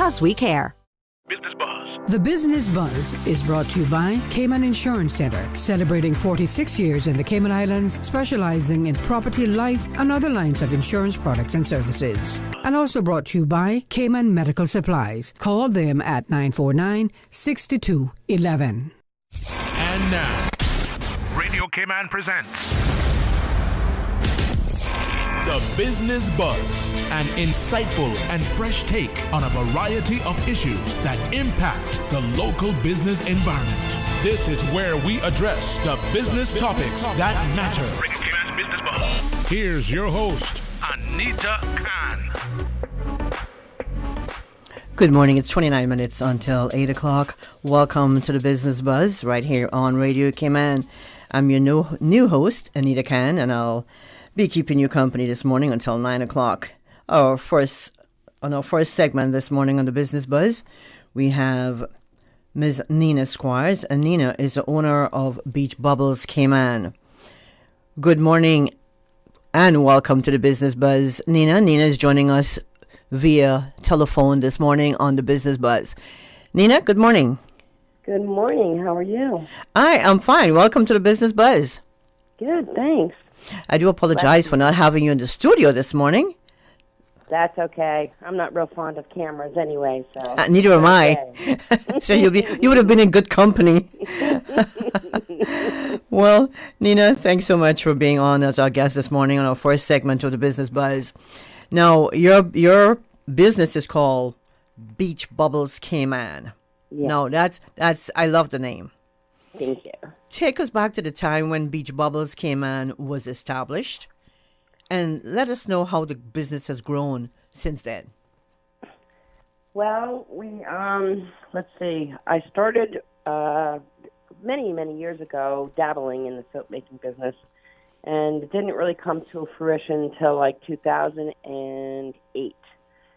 because we care. Business Buzz. The Business Buzz is brought to you by Cayman Insurance Center, celebrating 46 years in the Cayman Islands, specializing in property, life, and other lines of insurance products and services. And also brought to you by Cayman Medical Supplies. Call them at 949-6211. And now, Radio Cayman presents The Business Buzz, an insightful and fresh take on a variety of issues that impact the local business environment. This is where we address the business topics that matter. Radio Cayman's Business Buzz. Here's your host, ANITA Khan. Good morning. It's 29 minutes until 8 o'clock. Welcome to the Business Buzz right here on Radio Cayman. I'm your new host, ANITA Khan, and I'll be keeping you company this morning until 9 o'clock. On our first segment this morning on the Business Buzz, we have Ms. Nina Squires, and Nina is the owner of Beach Bubbles Cayman. Good morning and welcome to the Business Buzz. Nina is joining us via telephone this morning on the Business Buzz. Nina, good morning. Good morning. How are you? I am fine. Welcome to the Business Buzz. Good, thanks. I do apologize for not having you in the studio this morning. That's okay. I'm not real fond of cameras anyway, so. Neither am I. So you would have been in good company. Well, Nina, thanks so much for being on as our guest this morning on our first segment of the Business Buzz. Now, your business is called Beach Bubbles Cayman. Yeah. Now, that's I love the name. Thank you. Take us back to the time when Beach Bubbles Cayman was established, and let us know how the business has grown since then. Well, let's see. I started many, many years ago dabbling in the soap making business, and it didn't really come to fruition until like 2008.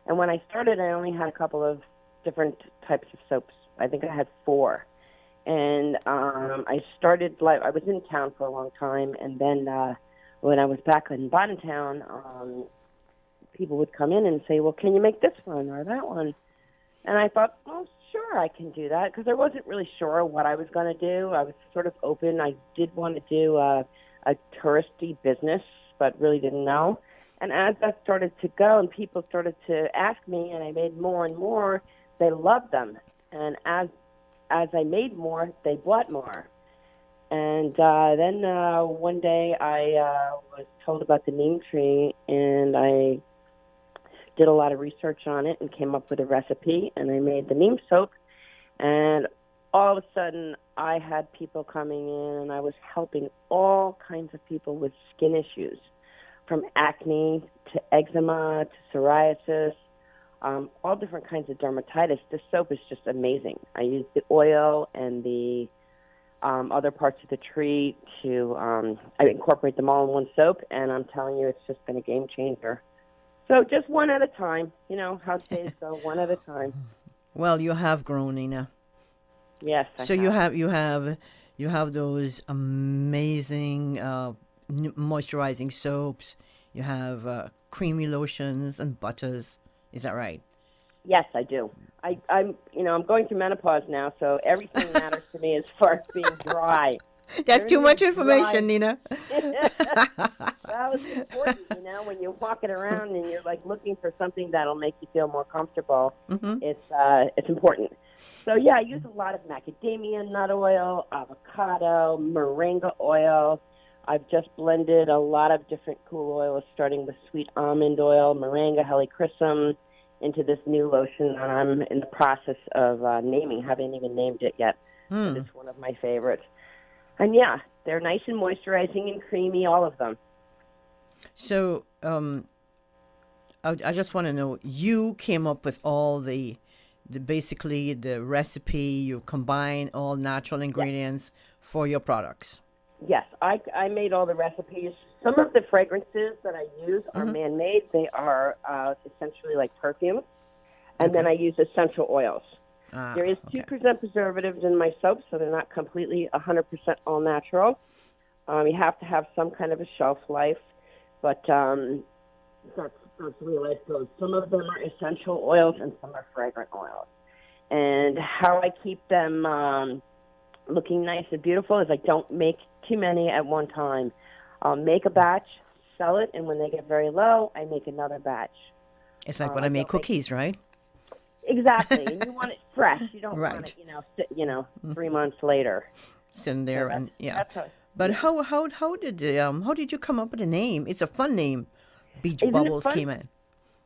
And when I started, I only had a couple of different types of soaps. I think I had 4. And I started, I was in town for a long time, and then when I was back in Bontown, people would come in and say, well, can you make this one or that one? And I thought, well, sure, I can do that, because I wasn't really sure what I was going to do. I was sort of open. I did want to do a touristy business, but really didn't know. And as that started to go and people started to ask me, and I made more and more, they loved them. And as I made more, they bought more. And then one day I was told about the neem tree, and I did a lot of research on it and came up with a recipe, and I made the neem soap. And all of a sudden, I had people coming in, and I was helping all kinds of people with skin issues, from acne to eczema to psoriasis. All different kinds of dermatitis. This soap is just amazing. I use the oil and the other parts of the tree to, I incorporate them all in one soap, and I'm telling you, it's just been a game changer. So just one at a time, you know how days go, one at a time. Well, you have grown, Nina. Yes. So you have those amazing moisturizing soaps. You have creamy lotions and butters. Is that right? Yes, I do. I'm going through menopause now, so everything matters to me as far as being dry. That's too much information, Nina. Well, it's important, when you're walking around and you're like looking for something that'll make you feel more comfortable. Mm-hmm. It's important. So yeah, I use a lot of macadamia nut oil, avocado, moringa oil. I've just blended a lot of different cool oils, starting with sweet almond oil, moringa, helichrysum, into this new lotion that I'm in the process of naming. Haven't even named it yet. But it's one of my favorites. And yeah, they're nice and moisturizing and creamy, all of them. So I just want to know, you came up with all the basically the recipe. You combine all natural ingredients for your products. Yes, I made all the recipes. Some of the fragrances that I use are man-made. They are essentially like perfumes. And then I use essential oils. There is 2% preservatives in my soap, so they're not completely 100% all natural. You have to have some kind of a shelf life, but that's that's the way life goes. Some of them are essential oils and some are fragrant oils. And how I keep them looking nice and beautiful is I don't make too many at one time. I'll make a batch, sell it, and when they get very low, I make another batch. It's like when I make cookies, right? Exactly, and you want it fresh. You don't Right. want it, 3 months later. Sitting there, So and yeah. that's how, But how did you come up with a name? It's a fun name. Beach Isn't it Bubbles fun? came in.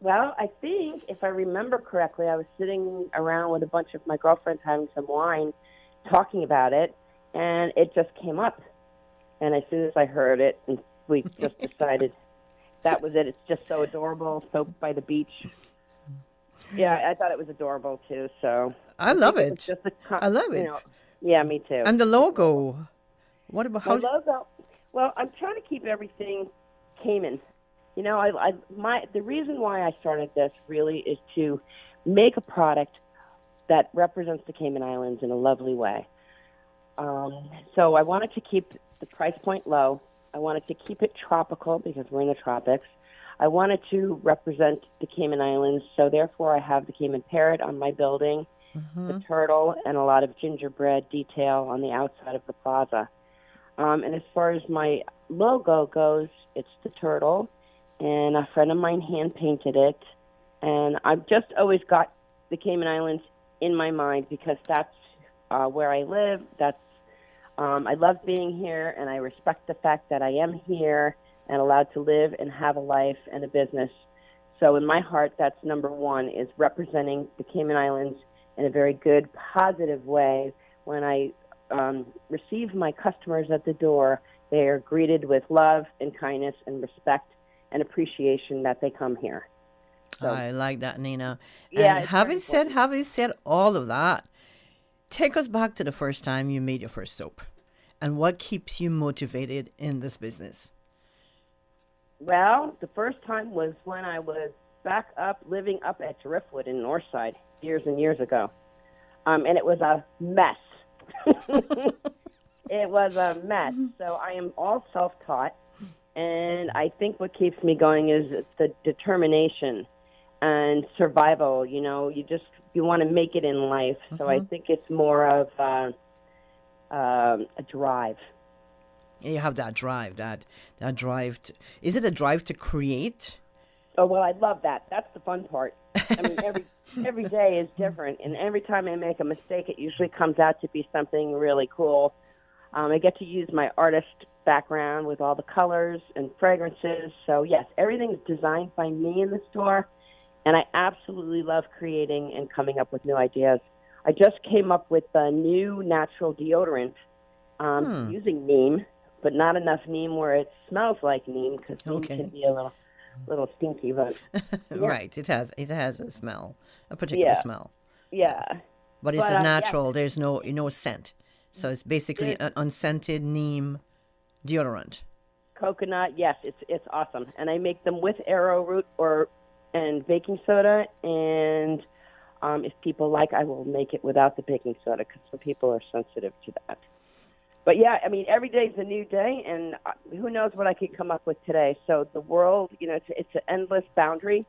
Well, I think if I remember correctly, I was sitting around with a bunch of my girlfriends having some wine, talking about it, and it just came up. And as soon as I heard it, and we just decided that was it. It's just so adorable, soap by the beach. Yeah, I thought it was adorable too. So I love think it. was just I love it. Yeah, me too. And the logo. What about The logo? Well, I'm trying to keep everything Cayman. The reason why I started this really is to make a product that represents the Cayman Islands in a lovely way. So I wanted to keep the price point low. I wanted to keep it tropical because we're in the tropics. I wanted to represent the Cayman Islands, so therefore I have the Cayman parrot on my building, the turtle, and a lot of gingerbread detail on the outside of the plaza. And as far as my logo goes, it's the turtle, and a friend of mine hand-painted it. And I've just always got the Cayman Islands in my mind because that's where I live. I love being here, and I respect the fact that I am here and allowed to live and have a life and a business. So in my heart, that's number one, is representing the Cayman Islands in a very good, positive way. When I receive my customers at the door, they are greeted with love and kindness and respect and appreciation that they come here. So, I like that, Nina. Yeah, And having said all of that, take us back to the first time you made your first soap, and what keeps you motivated in this business. Well, the first time was when I was back up, living up at Driftwood in Northside years and years ago. And it was a mess. It was a mess. So I am all self-taught. And I think what keeps me going is the determination and survival. You want to make it in life. So I think it's more of a drive. You have that drive, that drive. Is it a drive to create? Oh, well, I love that. That's the fun part. I mean, every day is different, and every time I make a mistake, it usually comes out to be something really cool. I get to use my artist background with all the colors and fragrances. So, yes, everything's designed by me in the store, and I absolutely love creating and coming up with new ideas. I just came up with a new natural deodorant using neem, but not enough neem where it smells like neem, because neem can be a little stinky. But yeah. Right, it has a smell, a particular smell. Yeah, but it's natural. There's no scent, so it's basically an unscented neem deodorant. Coconut, yes, it's awesome, and I make them with arrowroot and baking soda, and if people like, I will make it without the baking soda because some people are sensitive to that. But yeah, I mean, every day is a new day, and who knows what I could come up with today. So the world, it's an endless boundary,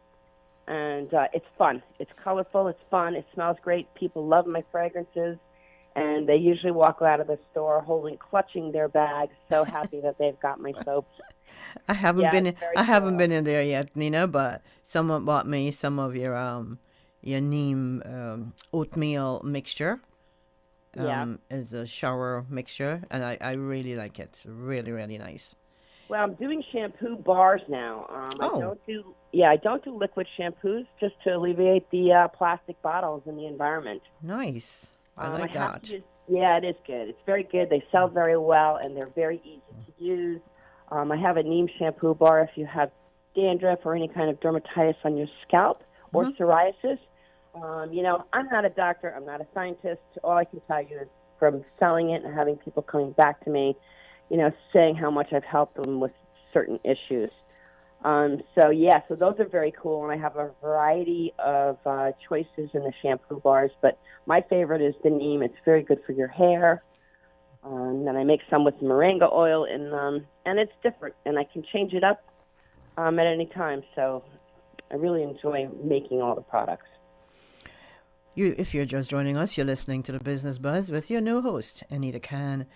and it's fun. It's colorful. It's fun. It smells great. People love my fragrances, and they usually walk out of the store clutching their bags, so happy that they've got my soaps. I haven't been in there yet, Nina, but someone bought me some of your neem oatmeal mixture. As a shower mixture, and I really like it. Really, really nice. Well, I'm doing shampoo bars now. I don't do liquid shampoos, just to alleviate the plastic bottles in the environment. Nice. I like that. It is good. It's very good. They sell very well, and they're very easy to use. I have a neem shampoo bar if you have dandruff or any kind of dermatitis on your scalp or psoriasis. I'm not a doctor. I'm not a scientist. All I can tell you is from selling it and having people coming back to me, saying how much I've helped them with certain issues. So those are very cool, and I have a variety of choices in the shampoo bars, but my favorite is the neem. It's very good for your hair. Then I make some with moringa oil in them, and it's different, and I can change it up at any time. So I really enjoy making all the products. If you're just joining us, you're listening to the Business Buzz with your new host, Anita Khan.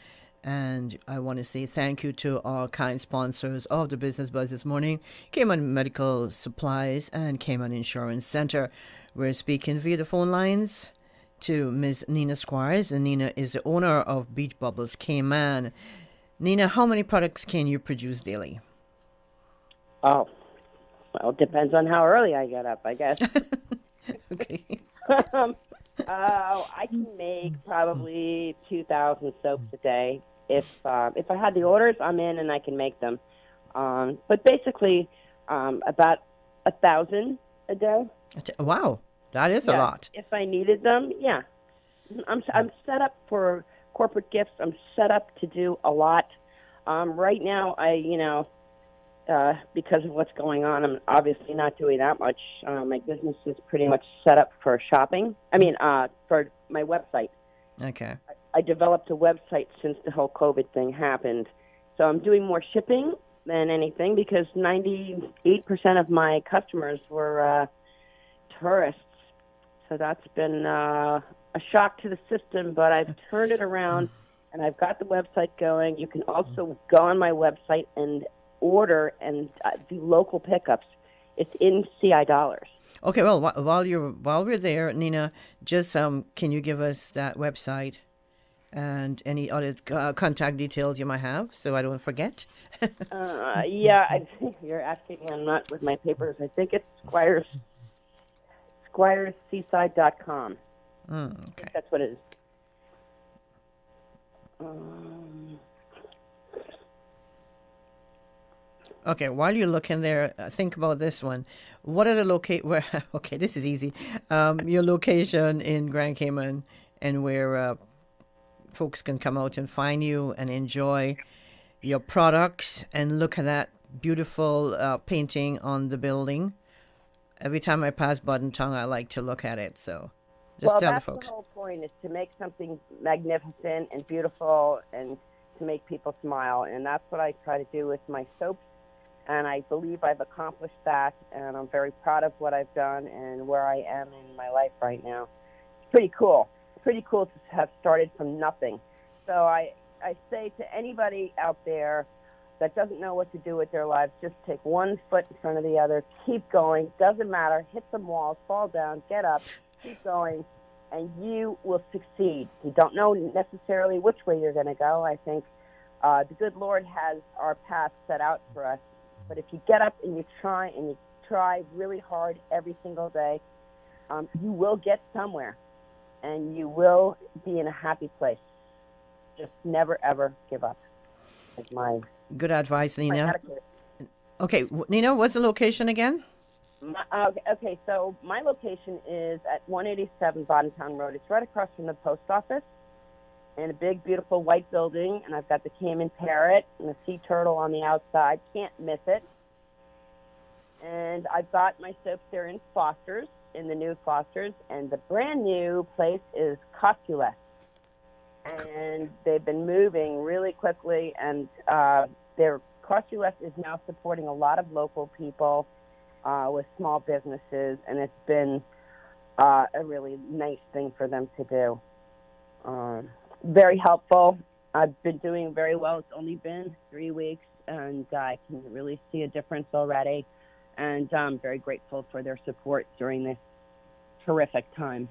And I want to say thank you to our kind sponsors of the Business Buzz this morning, Cayman Medical Supplies and Cayman Insurance Center. We're speaking via the phone lines to Ms. Nina Squires, and Nina is the owner of Beach Bubbles Cayman. Nina, how many products can you produce daily? Oh, well, it depends on how early I get up, I guess. Okay. I can make probably 2,000 soaps a day. If I had the orders, I'm in and I can make them. But basically, about 1,000 a day. Wow, that is a lot. If I needed them, yeah. I'm set up for corporate gifts. I'm set up to do a lot. Right now, because of what's going on, I'm obviously not doing that much. My business is pretty much set up for shopping. For my website. Okay. I developed a website since the whole COVID thing happened. So I'm doing more shipping than anything because 98% of my customers were tourists. So that's been a shock to the system, but I've turned it around and I've got the website going. You can also go on my website and order and do local pickups. It's in CI dollars. Okay, well, while we're there, Nina, just can you give us that website and any other contact details you might have, so I don't forget? You're asking me. I'm not with my papers. I think it's squiresseaside.com. Okay, that's what it is. Okay, while you're looking there, think about this one. What are the okay, this is easy. Your location in Grand Cayman and where folks can come out and find you and enjoy your products and look at that beautiful painting on the building. Every time I pass Button Tongue, I like to look at it. So just tell the folks. The whole point is to make something magnificent and beautiful and to make people smile. And that's what I try to do with my soaps. And I believe I've accomplished that, and I'm very proud of what I've done and where I am in my life right now. It's pretty cool. It's pretty cool to have started from nothing. So I say to anybody out there that doesn't know what to do with their lives, just take one foot in front of the other, keep going, doesn't matter, hit some walls, fall down, get up, keep going, and you will succeed. You don't know necessarily which way you're going to go. I think the good Lord has our path set out for us. But if you get up and you try really hard every single day, you will get somewhere, and you will be in a happy place. Just never, ever give up. That's my good advice, Nina. Okay, Nina, what's the location again? Okay, so my location is at 187 Bontown Road. It's right across from the post office. In a big, beautiful white building, and I've got the Cayman parrot and the sea turtle on the outside. Can't miss it. And I've got my soaps there in Foster's, in the new Foster's, and the brand new place is Cost-U-Less. And they've been moving really quickly, and their Cost-U-Less is now supporting a lot of local people with small businesses, and it's been a really nice thing for them to do. Very helpful. I've been doing very well. It's only been 3 weeks, and I can really see a difference already. And I'm very grateful for their support during this terrific time.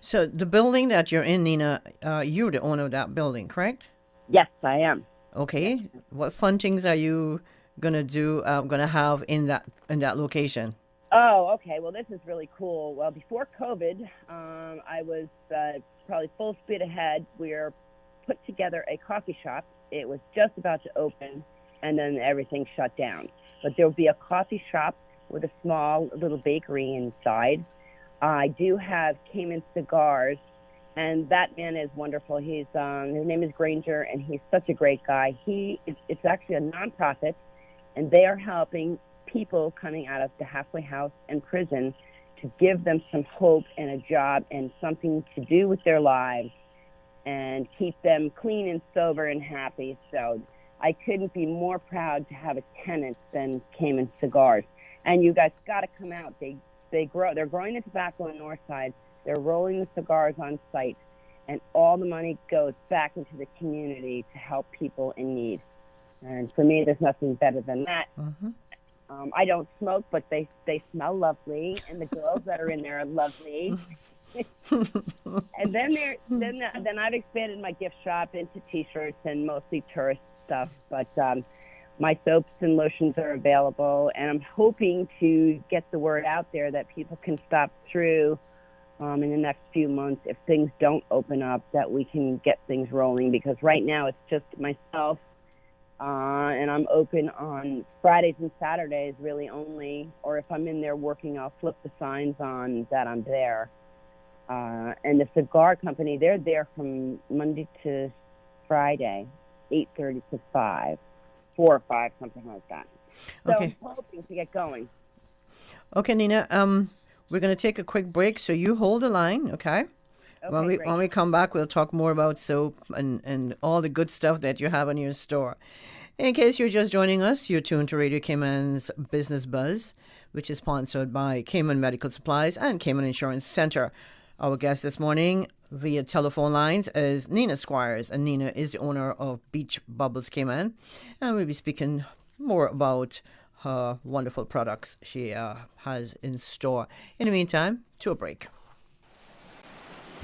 So the building that you're in, Nina, you're the owner of that building, correct? Yes, I am. Okay. Yes. What fun things are you gonna have in that location? Oh, okay. Well, this is really cool. Well, before COVID, I was probably full speed ahead. We put together a coffee shop. It was just about to open, and then everything shut down. But there will be a coffee shop with a small little bakery inside. I do have Cayman Cigars, and that man is wonderful. His name is Granger, and he's such a great guy. It's actually a nonprofit, and they are helping people coming out of the halfway house and prison to give them some hope and a job and something to do with their lives and keep them clean and sober and happy. So I couldn't be more proud to have a tenant than Cayman Cigars. And you guys got to come out. They're growing the tobacco on the north side. They're rolling the cigars on site. And all the money goes back into the community to help people in need. And for me, there's nothing better than that. Mm-hmm. I don't smoke, but they smell lovely, and the girls that are in there are lovely. And then I've expanded my gift shop into T-shirts and mostly tourist stuff. But my soaps and lotions are available, and I'm hoping to get the word out there that people can stop through in the next few months if things don't open up, that we can get things rolling. Because right now it's just myself. And I'm open on Fridays and Saturdays really only, or if I'm in there working, I'll flip the signs on that I'm there. And the cigar company, they're there from Monday to Friday, 8:30 to 5, 4 or 5, something like that. So Okay. I'm hoping to get going. Okay, Nina, we're going to take a quick break, so you hold the line, okay? Okay, When we come back, we'll talk more about soap and all the good stuff that you have in your store. In case you're just joining us, you're tuned to Radio Cayman's Business Buzz, which is sponsored by Cayman Medical Supplies and Cayman Insurance Center. Our guest this morning via telephone lines is Nina Squires, and Nina is the owner of Beach Bubbles Cayman. And we'll be speaking more about her wonderful products she has in store. In the meantime, to a break.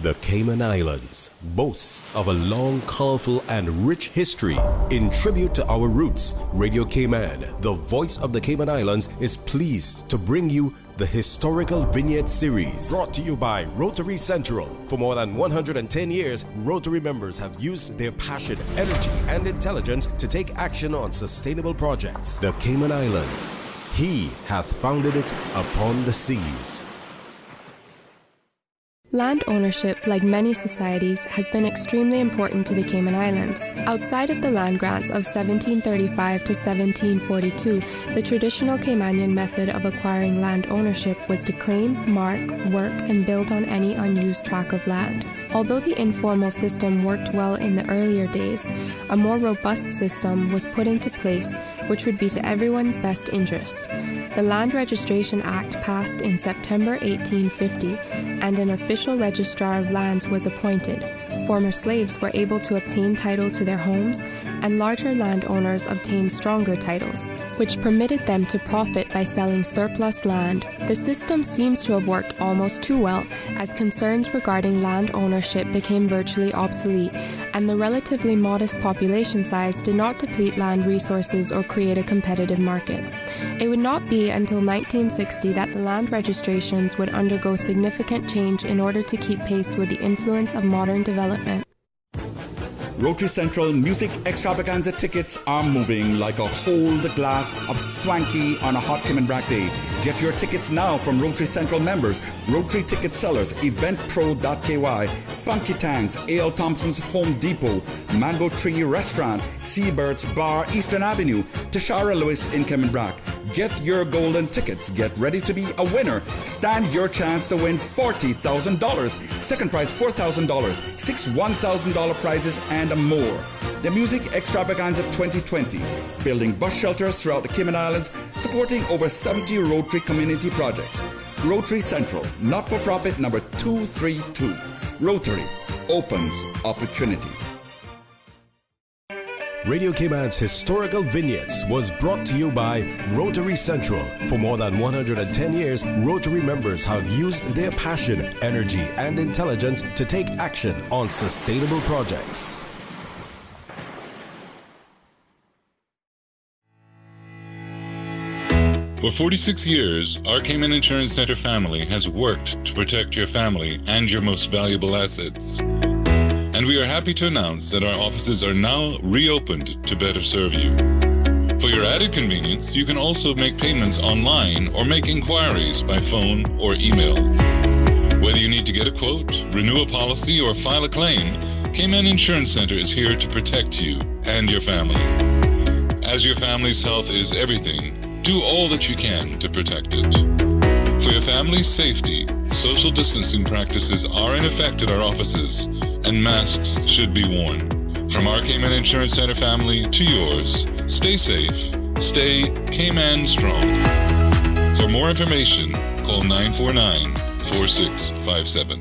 The Cayman Islands boasts of a long, colorful, and rich history. In tribute to our roots, Radio Cayman, the voice of the Cayman Islands, is pleased to bring you the Historical Vignette Series, brought to you by Rotary Central. For more than 110 years, Rotary members have used their passion, energy, and intelligence to take action on sustainable projects. The Cayman Islands, He hath founded it upon the seas. Land ownership, like many societies, has been extremely important to the Cayman Islands. Outside of the land grants of 1735 to 1742, the traditional Caymanian method of acquiring land ownership was to claim, mark, work, and build on any unused tract of land. Although the informal system worked well in the earlier days, a more robust system was put into place, which would be to everyone's best interest. The Land Registration Act passed in September 1850, and an official registrar of lands was appointed. Former slaves were able to obtain title to their homes, and larger landowners obtained stronger titles, which permitted them to profit by selling surplus land. The system seems to have worked almost too well, as concerns regarding land ownership became virtually obsolete, and the relatively modest population size did not deplete land resources or create a competitive market. It would not be until 1960 that the land registrations would undergo significant change in order to keep pace with the influence of modern development. Rotary Central Music Extravaganza tickets are moving like a whole glass of swanky on a hot Caymanbrack day. Get your tickets now from Rotary Central members, Rotary ticket sellers, eventpro.ky, Funky Tanks, A.L. Thompson's Home Depot, Mango Tree Restaurant, Seabird's Bar, Eastern Avenue, Tashara Lewis in Caymanbrack. Get your golden tickets. Get ready to be a winner. Stand your chance to win $40,000. Second prize $4,000. 6 $1,000 prizes and more. The Music Extravaganza 2020. Building bus shelters throughout the Cayman Islands, supporting over 70 Rotary community projects. Rotary Central, not-for-profit number 232. Rotary opens opportunity. Radio Cayman's Historical Vignettes was brought to you by Rotary Central. For more than 110 years, Rotary members have used their passion, energy, and intelligence to take action on sustainable projects. For 46 years, our Cayman Insurance Center family has worked to protect your family and your most valuable assets. And we are happy to announce that our offices are now reopened to better serve you. For your added convenience, you can also make payments online or make inquiries by phone or email. Whether you need to get a quote, renew a policy, or file a claim, Cayman Insurance Center is here to protect you and your family. As your family's health is everything, do all that you can to protect it. For your family's safety, social distancing practices are in effect at our offices, and masks should be worn. From our Cayman Insurance Center family to yours, stay safe, stay Cayman strong. For more information, call 949-4657.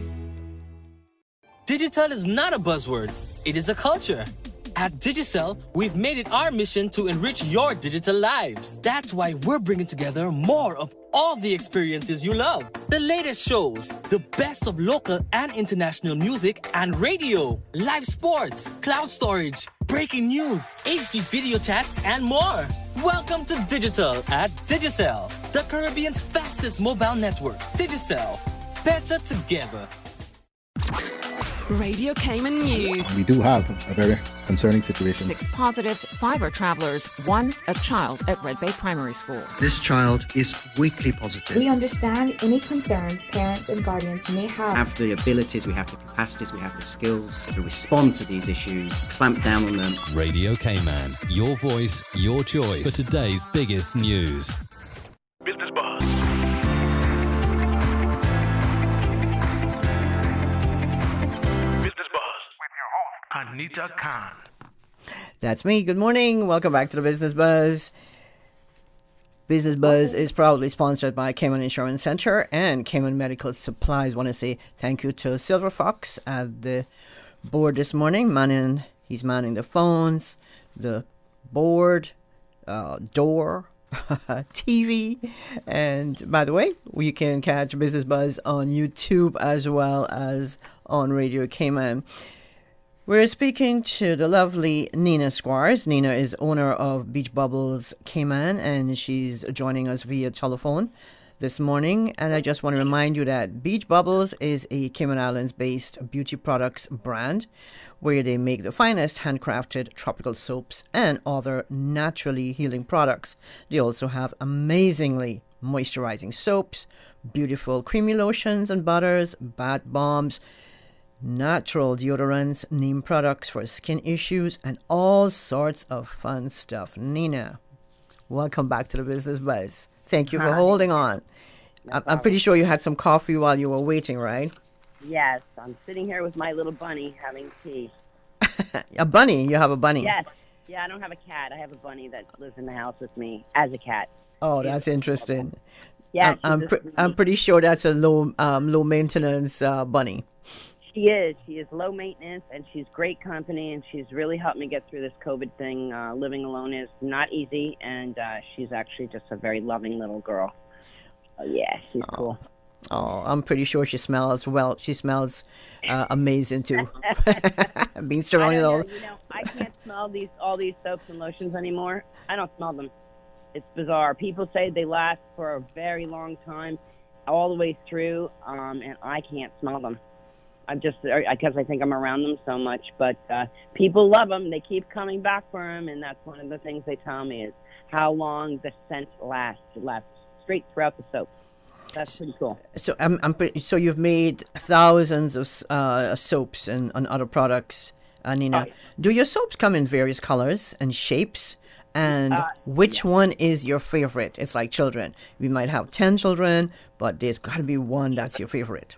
Digital is not a buzzword, it is a culture. At Digicel, we've made it our mission to enrich your digital lives. That's why we're bringing together more of all the experiences you love. The latest shows, the best of local and international music and radio, live sports, cloud storage, breaking news, HD video chats, and more. Welcome to Digital at Digicel, the Caribbean's fastest mobile network. Digicel, better together. Radio Cayman News. We do have a very concerning situation. 6 positives, 5 are travelers, 1 a child at Red Bay Primary School. This child is weakly positive. We understand any concerns parents and guardians may have the abilities, we have the capacities, we have the skills to respond to these issues, clamp down on them. Radio Cayman, your voice, your choice for today's biggest news. Business Buzz. Anita Khan. That's me. Good morning. Welcome back to the Business Buzz. Business Buzz is proudly sponsored by Cayman Insurance Center and Cayman Medical Supplies. Want to say thank you to Silver Fox at the board this morning. He's manning the phones, the board, door, TV. And by the way, you can catch Business Buzz on YouTube as well as on Radio Cayman. We're speaking to the lovely Nina Squires. Nina is owner of Beach Bubbles Cayman, and she's joining us via telephone this morning. And I just want to remind you that Beach Bubbles is a Cayman Islands-based beauty products brand where they make the finest handcrafted tropical soaps and other naturally healing products. They also have amazingly moisturizing soaps, beautiful creamy lotions and butters, bath bombs, natural deodorants, neem products for skin issues, and all sorts of fun stuff. Nina, welcome back to the Business Buzz. Thank you for holding on. I'm pretty sure you had some coffee while you were waiting, right? Yes, I'm sitting here with my little bunny having tea. A bunny? You have a bunny? Yes. Yeah, I don't have a cat. I have a bunny that lives in the house with me as a cat. Oh, that's interesting. Yeah, I'm pretty sure that's a low maintenance bunny. She is. She is low maintenance, and she's great company, and she's really helped me get through this COVID thing. Living alone is not easy, and she's actually just a very loving little girl. Oh, yeah, she's cool. Oh, I'm pretty sure she smells well. She smells amazing, too. Being surrounded all... I can't smell all these soaps and lotions anymore. I don't smell them. It's bizarre. People say they last for a very long time, all the way through, and I can't smell them. Because I think I'm around them so much, but people love them. They keep coming back for them, and that's one of the things they tell me is how long the scent lasts. It lasts straight throughout the soap. That's pretty cool. So so you've made thousands of soaps and other products, Nina. Oh, yeah. Do your soaps come in various colors and shapes? And which one is your favorite? It's like children. We might have 10 children, but there's got to be one that's your favorite.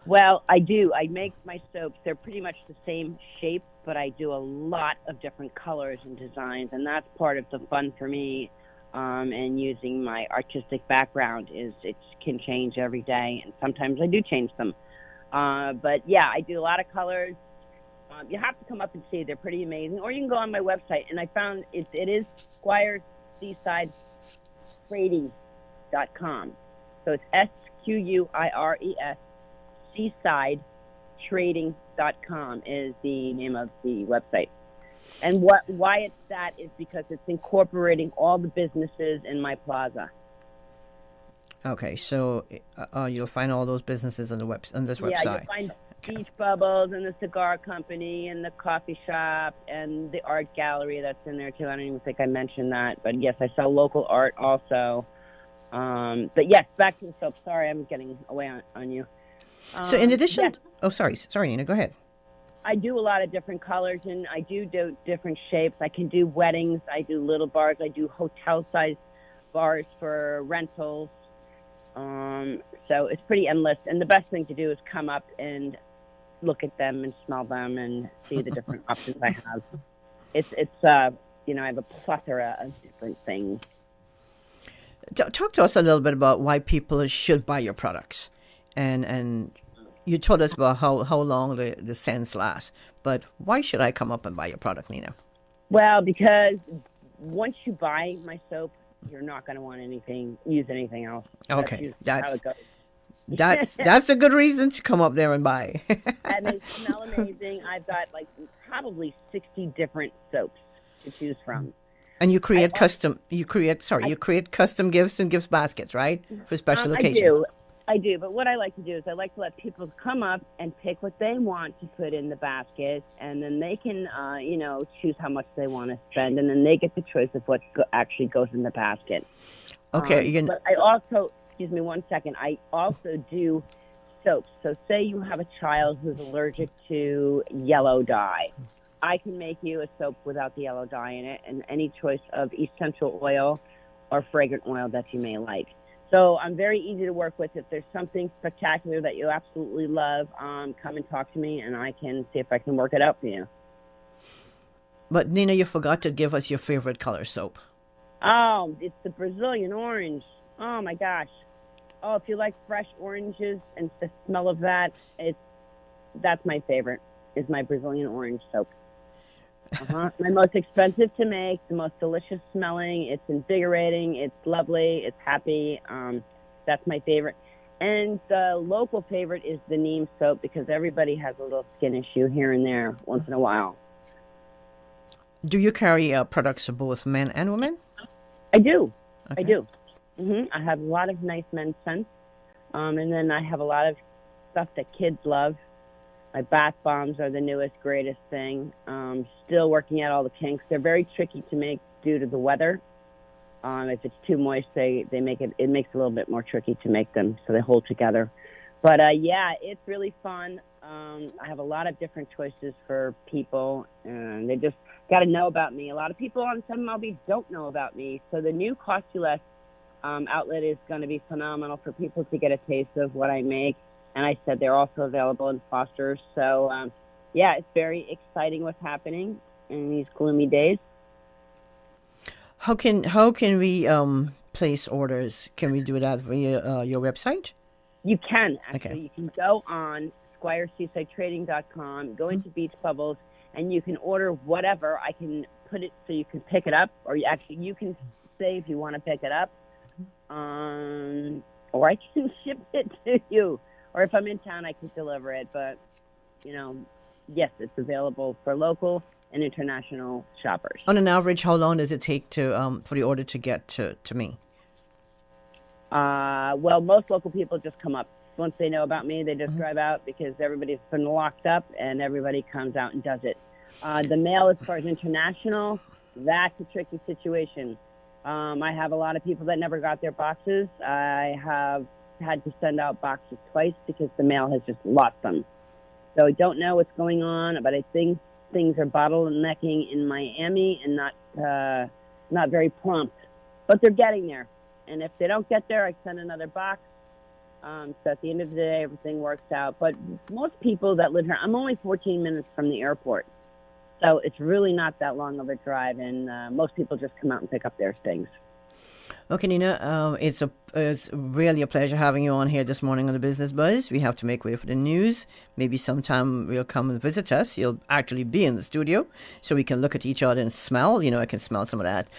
Well, I do. I make my soaps. They're pretty much the same shape, but I do a lot of different colors and designs, and that's part of the fun for me. And using my artistic background is it can change every day, and sometimes I do change them. But yeah, I do a lot of colors. You have to come up and see. They're pretty amazing. Or you can go on my website, and I found it is SquiresSeasideTrading.com. So it's SQUIRES. SeasideTrading.com is the name of the website. And why it's that is because it's incorporating all the businesses in my plaza. Okay, so you'll find all those businesses on this website. Yeah, you'll find Beach Bubbles and the cigar company and the coffee shop and the art gallery that's in there too. I don't even think I mentioned that, but yes, I sell local art also. But yes, back to the soap. Sorry, I'm getting away on you. So in addition... Yes. Oh, sorry, Nina, go ahead. I do a lot of different colors, and I do different shapes. I can do weddings. I do little bars. I do hotel-sized bars for rentals. So it's pretty endless. And the best thing to do is come up and look at them and smell them and see the different options I have. I have a plethora of different things. Talk to us a little bit about why people should buy your products. And you told us about how long the scents last. But why should I come up and buy your product, Nina? Well, because once you buy my soap, you're not going to want use anything else. Okay, that's how it goes. That's a good reason to come up there and buy. And they smell amazing. I've got probably 60 different soaps to choose from. And you create custom gifts and gift baskets, right? For special occasions. I do. But what I like to do is I like to let people come up and pick what they want to put in the basket, and then they can, choose how much they want to spend, and then they get the choice of what actually goes in the basket. Okay. But I also, excuse me 1 second, I also do soaps. So say you have a child who's allergic to yellow dye. I can make you a soap without the yellow dye in it, and any choice of essential oil or fragrant oil that you may like. So I'm very easy to work with. If there's something spectacular that you absolutely love, come and talk to me, and I can see if I can work it out for you. But Nina, you forgot to give us your favorite color soap. Oh, it's the Brazilian orange. Oh my gosh. Oh, if you like fresh oranges and the smell of that, that's my favorite. Is my Brazilian orange soap. My most expensive to make, the most delicious smelling. It's invigorating. It's lovely. It's happy. That's my favorite. And the local favorite is the neem soap, because everybody has a little skin issue here and there once in a while. Do you carry products for both men and women? I do. Okay. I do. I have a lot of nice men's scents. And then I have a lot of stuff that kids love. My bath bombs are the newest, greatest thing. Still working out all the kinks. They're very tricky to make due to the weather. If it's too moist, it makes it a little bit more tricky to make them, so they hold together. But it's really fun. I have a lot of different choices for people, and they just got to know about me. A lot of people on 7 Mile Beach don't know about me, so the new Cost You Less outlet is going to be phenomenal for people to get a taste of what I make. And I said they're also available in Foster's. So, it's very exciting what's happening in these gloomy days. How can we place orders? Can we do that via your website? You can, actually. Okay. You can go on SquireSeasideTrading.com, go into Beach Bubbles, and you can order whatever. I can put it so you can pick it up, or you can say if you want to pick it up, or I can ship it to you. Or if I'm in town, I can deliver it. But, yes, it's available for local and international shoppers. On an average, how long does it take for the order to get to me? Well, most local people just come up. Once they know about me, they just drive out, because everybody's been locked up, and everybody comes out and does it. The mail, as far as international, that's a tricky situation. I have a lot of people that never got their boxes. I have had to send out boxes twice because the mail has just lost them. So I don't know what's going on, but I think things are bottlenecking in Miami and not very prompt. But they're getting there. And if they don't get there, I send another box. So at the end of the day, everything works out. But most people that live here, I'm only 14 minutes from the airport. So it's really not that long of a drive, and most people just come out and pick up their things. Okay, Nina, it's really a pleasure having you on here this morning on the Business Buzz. We have to make way for the news. Maybe sometime you'll come and visit us. You'll actually be in the studio, so we can look at each other and smell. I can smell some of that.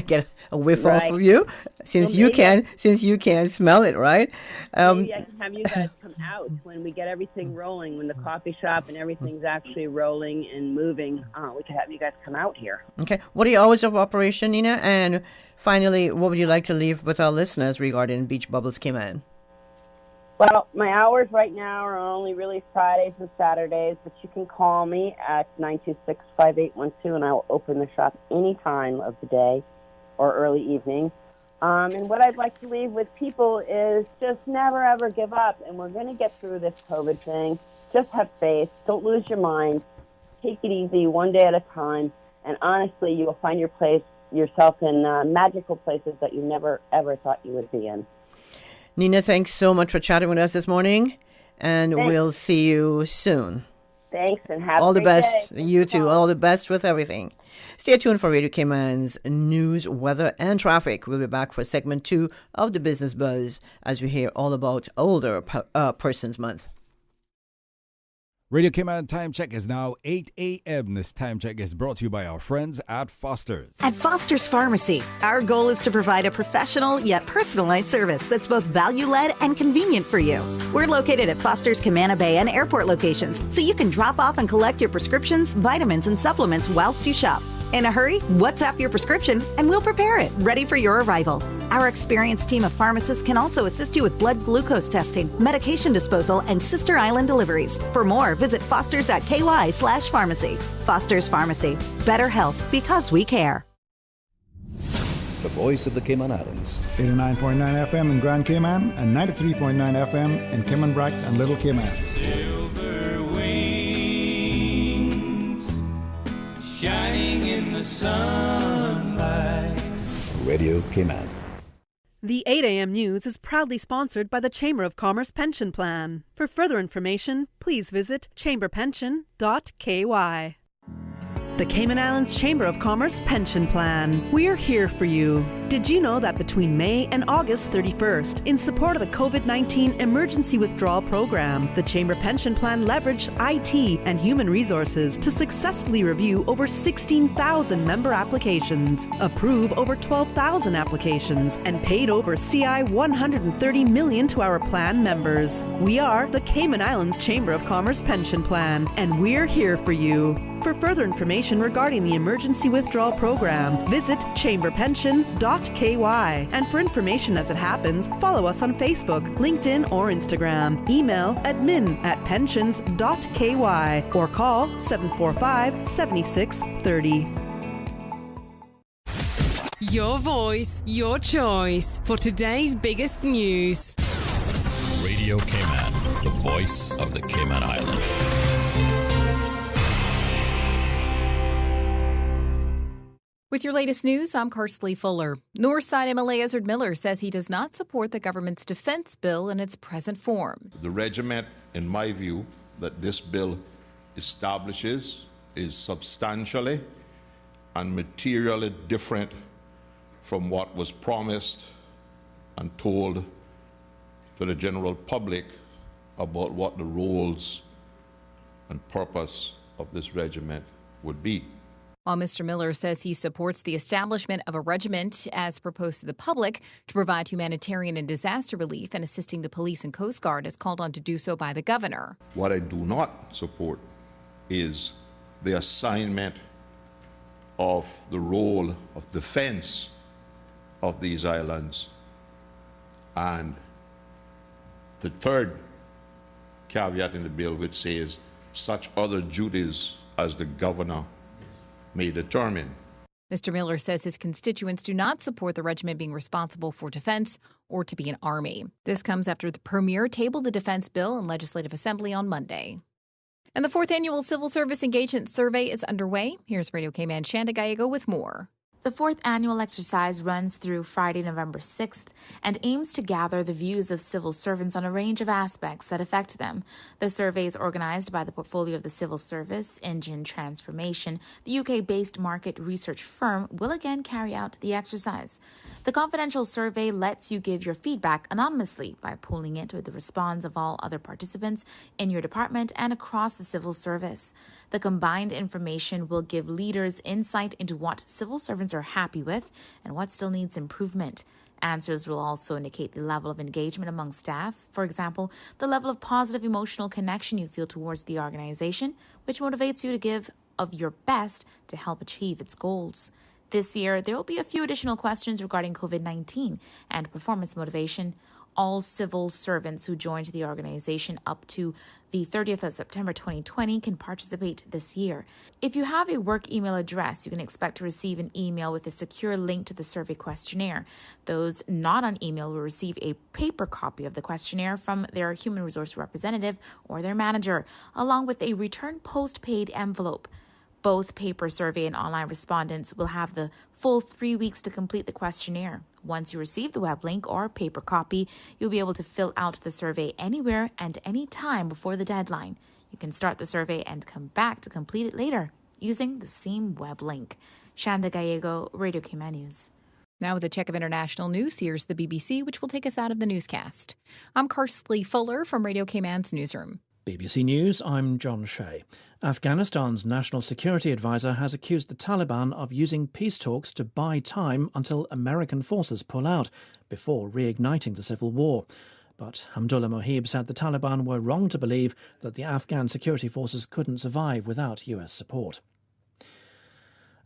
Get a whiff off of you, since you can smell it, right? Maybe I can have you guys come out when we get everything rolling, when the coffee shop and everything's actually rolling and moving. We can have you guys come out here. Okay. What are your hours of operation, Nina? And finally, what would you like to leave with our listeners regarding Beach Bubbles Cayman? Well, my hours right now are only really Fridays and Saturdays, but you can call me at 926-5812, and I will open the shop any time of the day or early evening. And what I'd like to leave with people is just never, ever give up, and we're going to get through this COVID thing. Just have faith. Don't lose your mind. Take it easy, one day at a time, and honestly, you will find yourself in magical places that you never, ever thought you would be in. Nina, thanks so much for chatting with us this morning, and Thanks. We'll see you soon. Thanks, and have all a the great best. day. You too. All the best with everything. Stay tuned for Radio Cayman's news, weather, and traffic. We'll be back for segment 2 of the Business Buzz as we hear all about Older Persons Month. Radio Cayman time check is now 8 a.m. This time check is brought to you by our friends at Foster's. At Foster's Pharmacy, our goal is to provide a professional yet personalized service that's both value-led and convenient for you. We're located at Foster's Camana Bay and airport locations, so you can drop off and collect your prescriptions, vitamins, and supplements whilst you shop. In a hurry, WhatsApp your prescription and we'll prepare it, ready for your arrival. Our experienced team of pharmacists can also assist you with blood glucose testing, medication disposal, and Sister Island deliveries. For more, visit fosters.ky/pharmacy. Foster's Pharmacy. Better health because we care. The voice of the Cayman Islands. 89.9 FM in Grand Cayman and 93.9 FM in Caymanbrack and Little Cayman. Silver wings shining in the sunlight. Radio Cayman. The 8 a.m. news is proudly sponsored by the Chamber of Commerce Pension Plan. For further information, please visit chamberpension.ky. The Cayman Islands Chamber of Commerce Pension Plan. We're here for you. Did you know that between May and August 31st, in support of the COVID-19 Emergency Withdrawal Program, the Chamber Pension Plan leveraged IT and human resources to successfully review over 16,000 member applications, approve over 12,000 applications, and paid over CI $130 million to our plan members. We are the Cayman Islands Chamber of Commerce Pension Plan, and we're here for you. For further information regarding the Emergency Withdrawal Program, visit chamberpension.ky. And for information as it happens, follow us on Facebook, LinkedIn, or Instagram. Email admin@pensions.ky or call 745-7630. Your voice, your choice for today's biggest news. Radio Cayman, the voice of the Cayman Islands. With your latest news, I'm Kersley Fuller. Northside MLA Ezard Miller says he does not support the government's defense bill in its present form. The regiment, in my view, that this bill establishes is substantially and materially different from what was promised and told for the general public about what the roles and purpose of this regiment would be. While Mr. Miller says he supports the establishment of a regiment as proposed to the public to provide humanitarian and disaster relief and assisting the police and Coast Guard as called on to do so by the governor. What I do not support is the assignment of the role of defense of these islands. And the third caveat in the bill, which says such other duties as the governor may determine. Mr. Miller says his constituents do not support the regiment being responsible for defense or to be an army. This comes after the Premier tabled the defense bill in Legislative Assembly on Monday. And the 4th Annual Civil Service Engagement Survey is underway. Here's Radio Cayman Shanda Gallego with more. The 4th annual exercise runs through Friday, November 6th and aims to gather the views of civil servants on a range of aspects that affect them. The survey is organized by the Portfolio of the Civil Service, Engine Transformation. The UK-based market research firm will again carry out the exercise. The confidential survey lets you give your feedback anonymously by pooling it with the response of all other participants in your department and across the civil service. The combined information will give leaders insight into what civil servants are happy with and what still needs improvement. Answers will also indicate the level of engagement among staff. For example, the level of positive emotional connection you feel towards the organization, which motivates you to give of your best to help achieve its goals. This year, there will be a few additional questions regarding COVID-19 and performance motivation. All civil servants who joined the organization up to the 30th of September 2020 can participate this year. If you have a work email address, you can expect to receive an email with a secure link to the survey questionnaire. Those not on email will receive a paper copy of the questionnaire from their human resource representative or their manager, along with a return postpaid envelope. Both paper survey and online respondents will have the full 3 weeks to complete the questionnaire. Once you receive the web link or paper copy, you'll be able to fill out the survey anywhere and any time before the deadline. You can start the survey and come back to complete it later using the same web link. Shanda Gallego, Radio Cayman News. Now with a check of international news, here's the BBC, which will take us out of the newscast. I'm Karsley Fuller from Radio Cayman's newsroom. BBC News, I'm John Shea. Afghanistan's National Security Advisor has accused the Taliban of using peace talks to buy time until American forces pull out before reigniting the civil war. But Hamdullah Mohib said the Taliban were wrong to believe that the Afghan security forces couldn't survive without US support.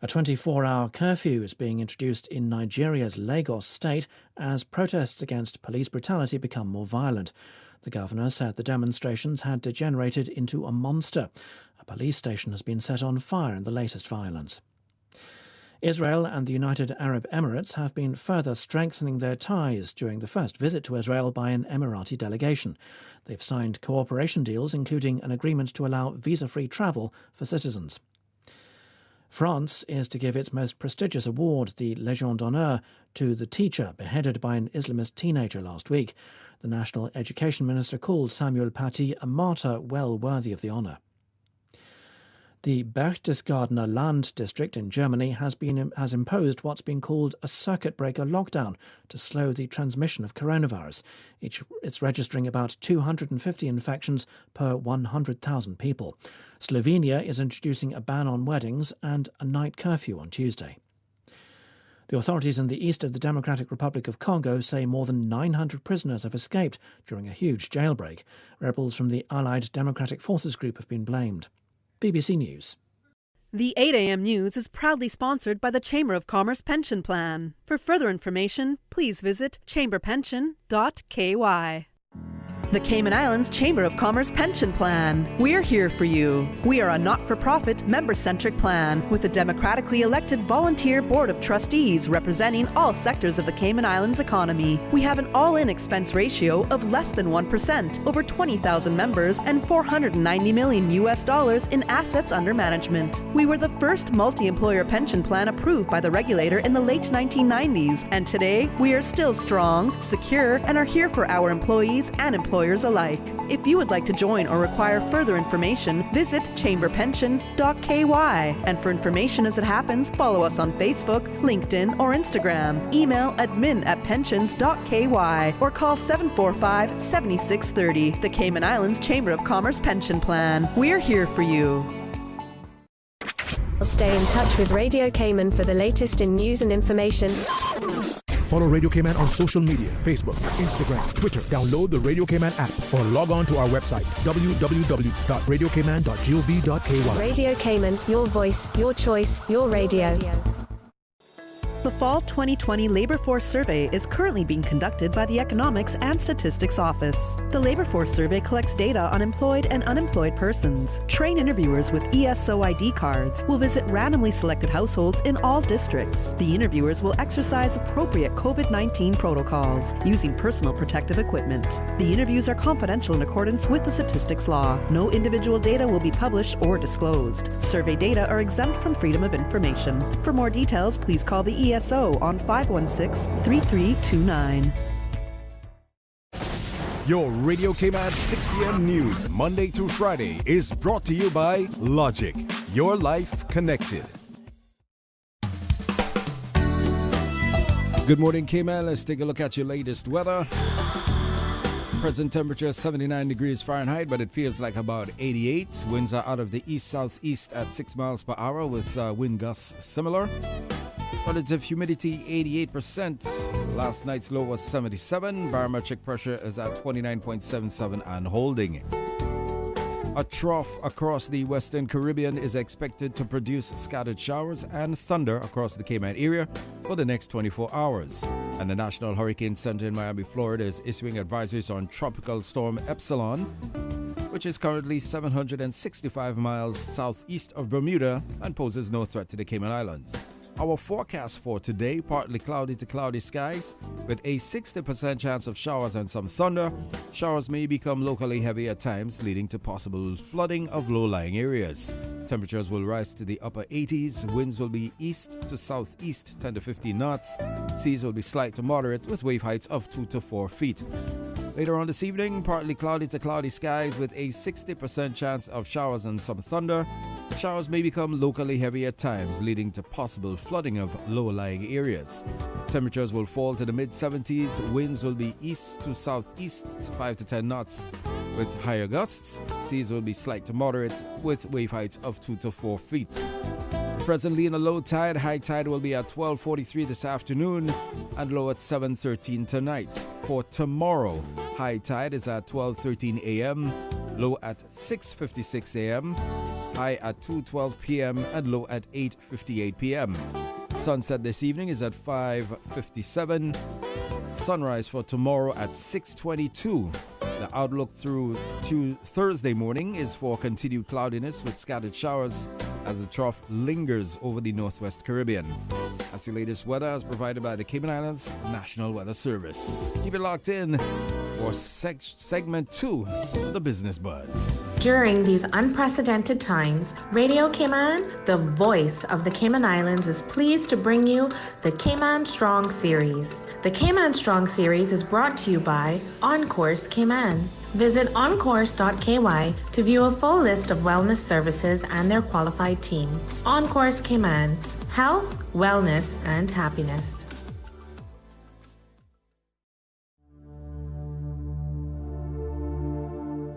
A 24-hour curfew is being introduced in Nigeria's Lagos state as protests against police brutality become more violent. The governor said the demonstrations had degenerated into a monster. A police station has been set on fire in the latest violence. Israel and the United Arab Emirates have been further strengthening their ties during the first visit to Israel by an Emirati delegation. They've signed cooperation deals, including an agreement to allow visa-free travel for citizens. France is to give its most prestigious award, the Légion d'honneur, to the teacher beheaded by an Islamist teenager last week. The National Education Minister called Samuel Paty a martyr well worthy of the honour. The Berchtesgadener Land district in Germany has imposed what's been called a circuit breaker lockdown to slow the transmission of coronavirus. It's registering about 250 infections per 100,000 people. Slovenia is introducing a ban on weddings and a night curfew on Tuesday. The authorities in the east of the Democratic Republic of Congo say more than 900 prisoners have escaped during a huge jailbreak. Rebels from the Allied Democratic Forces group have been blamed. BBC News. The 8 a.m. news is proudly sponsored by the Chamber of Commerce Pension Plan. For further information, please visit chamberpension.ky. The Cayman Islands Chamber of Commerce Pension Plan. We're here for you. We are a not-for-profit, member-centric plan with a democratically elected volunteer board of trustees representing all sectors of the Cayman Islands economy. We have an all-in expense ratio of less than 1%, over 20,000 members, and $490 million in assets under management. We were the first multi-employer pension plan approved by the regulator in the late 1990s, and today we are still strong, secure, and are here for our employees and employers alike. If you would like to join or require further information, visit chamberpension.ky. And for information as it happens, follow us on Facebook, LinkedIn, or Instagram. Email admin@pensions.ky or call 745-7630. The Cayman Islands Chamber of Commerce Pension Plan. We're here for you. Stay in touch with Radio Cayman for the latest in news and information. Follow Radio Cayman on social media, Facebook, Instagram, Twitter. Download the Radio Cayman app or log on to our website, www.radiocayman.gov.ky. Radio Cayman, your voice, your choice, your radio. The Fall 2020 Labour Force Survey is currently being conducted by the Economics and Statistics Office. The Labour Force Survey collects data on employed and unemployed persons. Trained interviewers with ESO ID cards will visit randomly selected households in all districts. The interviewers will exercise appropriate COVID-19 protocols using personal protective equipment. The interviews are confidential in accordance with the statistics law. No individual data will be published or disclosed. Survey data are exempt from freedom of information. For more details, please call the ESO on 516-3329. Your Radio Cayman 6 p.m. news, Monday through Friday, is brought to you by Logic. Your life connected. Good morning, Cayman. Let's take a look at your latest weather. Present temperature 79 degrees Fahrenheit, but it feels like about 88. Winds are out of the east-southeast at 6 miles per hour with wind gusts similar. Relative humidity 88%. Last night's low was 77. Barometric pressure is at 29.77 and holding. A trough across the Western Caribbean is expected to produce scattered showers and thunder across the Cayman area for the next 24 hours. And the National Hurricane Center in Miami, Florida is issuing advisories on Tropical Storm Epsilon, which is currently 765 miles southeast of Bermuda and poses no threat to the Cayman Islands. Our forecast for today, partly cloudy to cloudy skies with a 60% chance of showers and some thunder. Showers may become locally heavy at times, leading to possible flooding of low-lying areas. Temperatures will rise to the upper 80s. Winds will be east to southeast, 10 to 15 knots. Seas will be slight to moderate with wave heights of 2 to 4 feet. Later on this evening, partly cloudy to cloudy skies with a 60% chance of showers and some thunder. Showers may become locally heavy at times, leading to possible flooding of low-lying areas. Temperatures will fall to the mid-70s. Winds will be east to southeast, 5 to 10 knots with higher gusts. Seas will be slight to moderate with wave heights of 2 to 4 feet. Presently in a low tide, high tide will be at 12:43 this afternoon and low at 7:13 tonight. For tomorrow, high tide is at 12:13 a.m., low at 6:56 a.m., high at 2:12 p.m. and low at 8:58 p.m. Sunset this evening is at 5:57. Sunrise for tomorrow at 6:22. The outlook through to Thursday morning is for continued cloudiness with scattered showers as the trough lingers over the Northwest Caribbean. That's the latest weather as provided by the Cayman Islands National Weather Service. Keep it locked in for segment 2 of the Business Buzz. During these unprecedented times, Radio Cayman, the voice of the Cayman Islands, is pleased to bring you the Cayman Strong Series. The Cayman Strong Series is brought to you by OnCourse Cayman. Visit oncourse.ky to view a full list of wellness services and their qualified team. OnCourse Cayman, health, wellness, and happiness.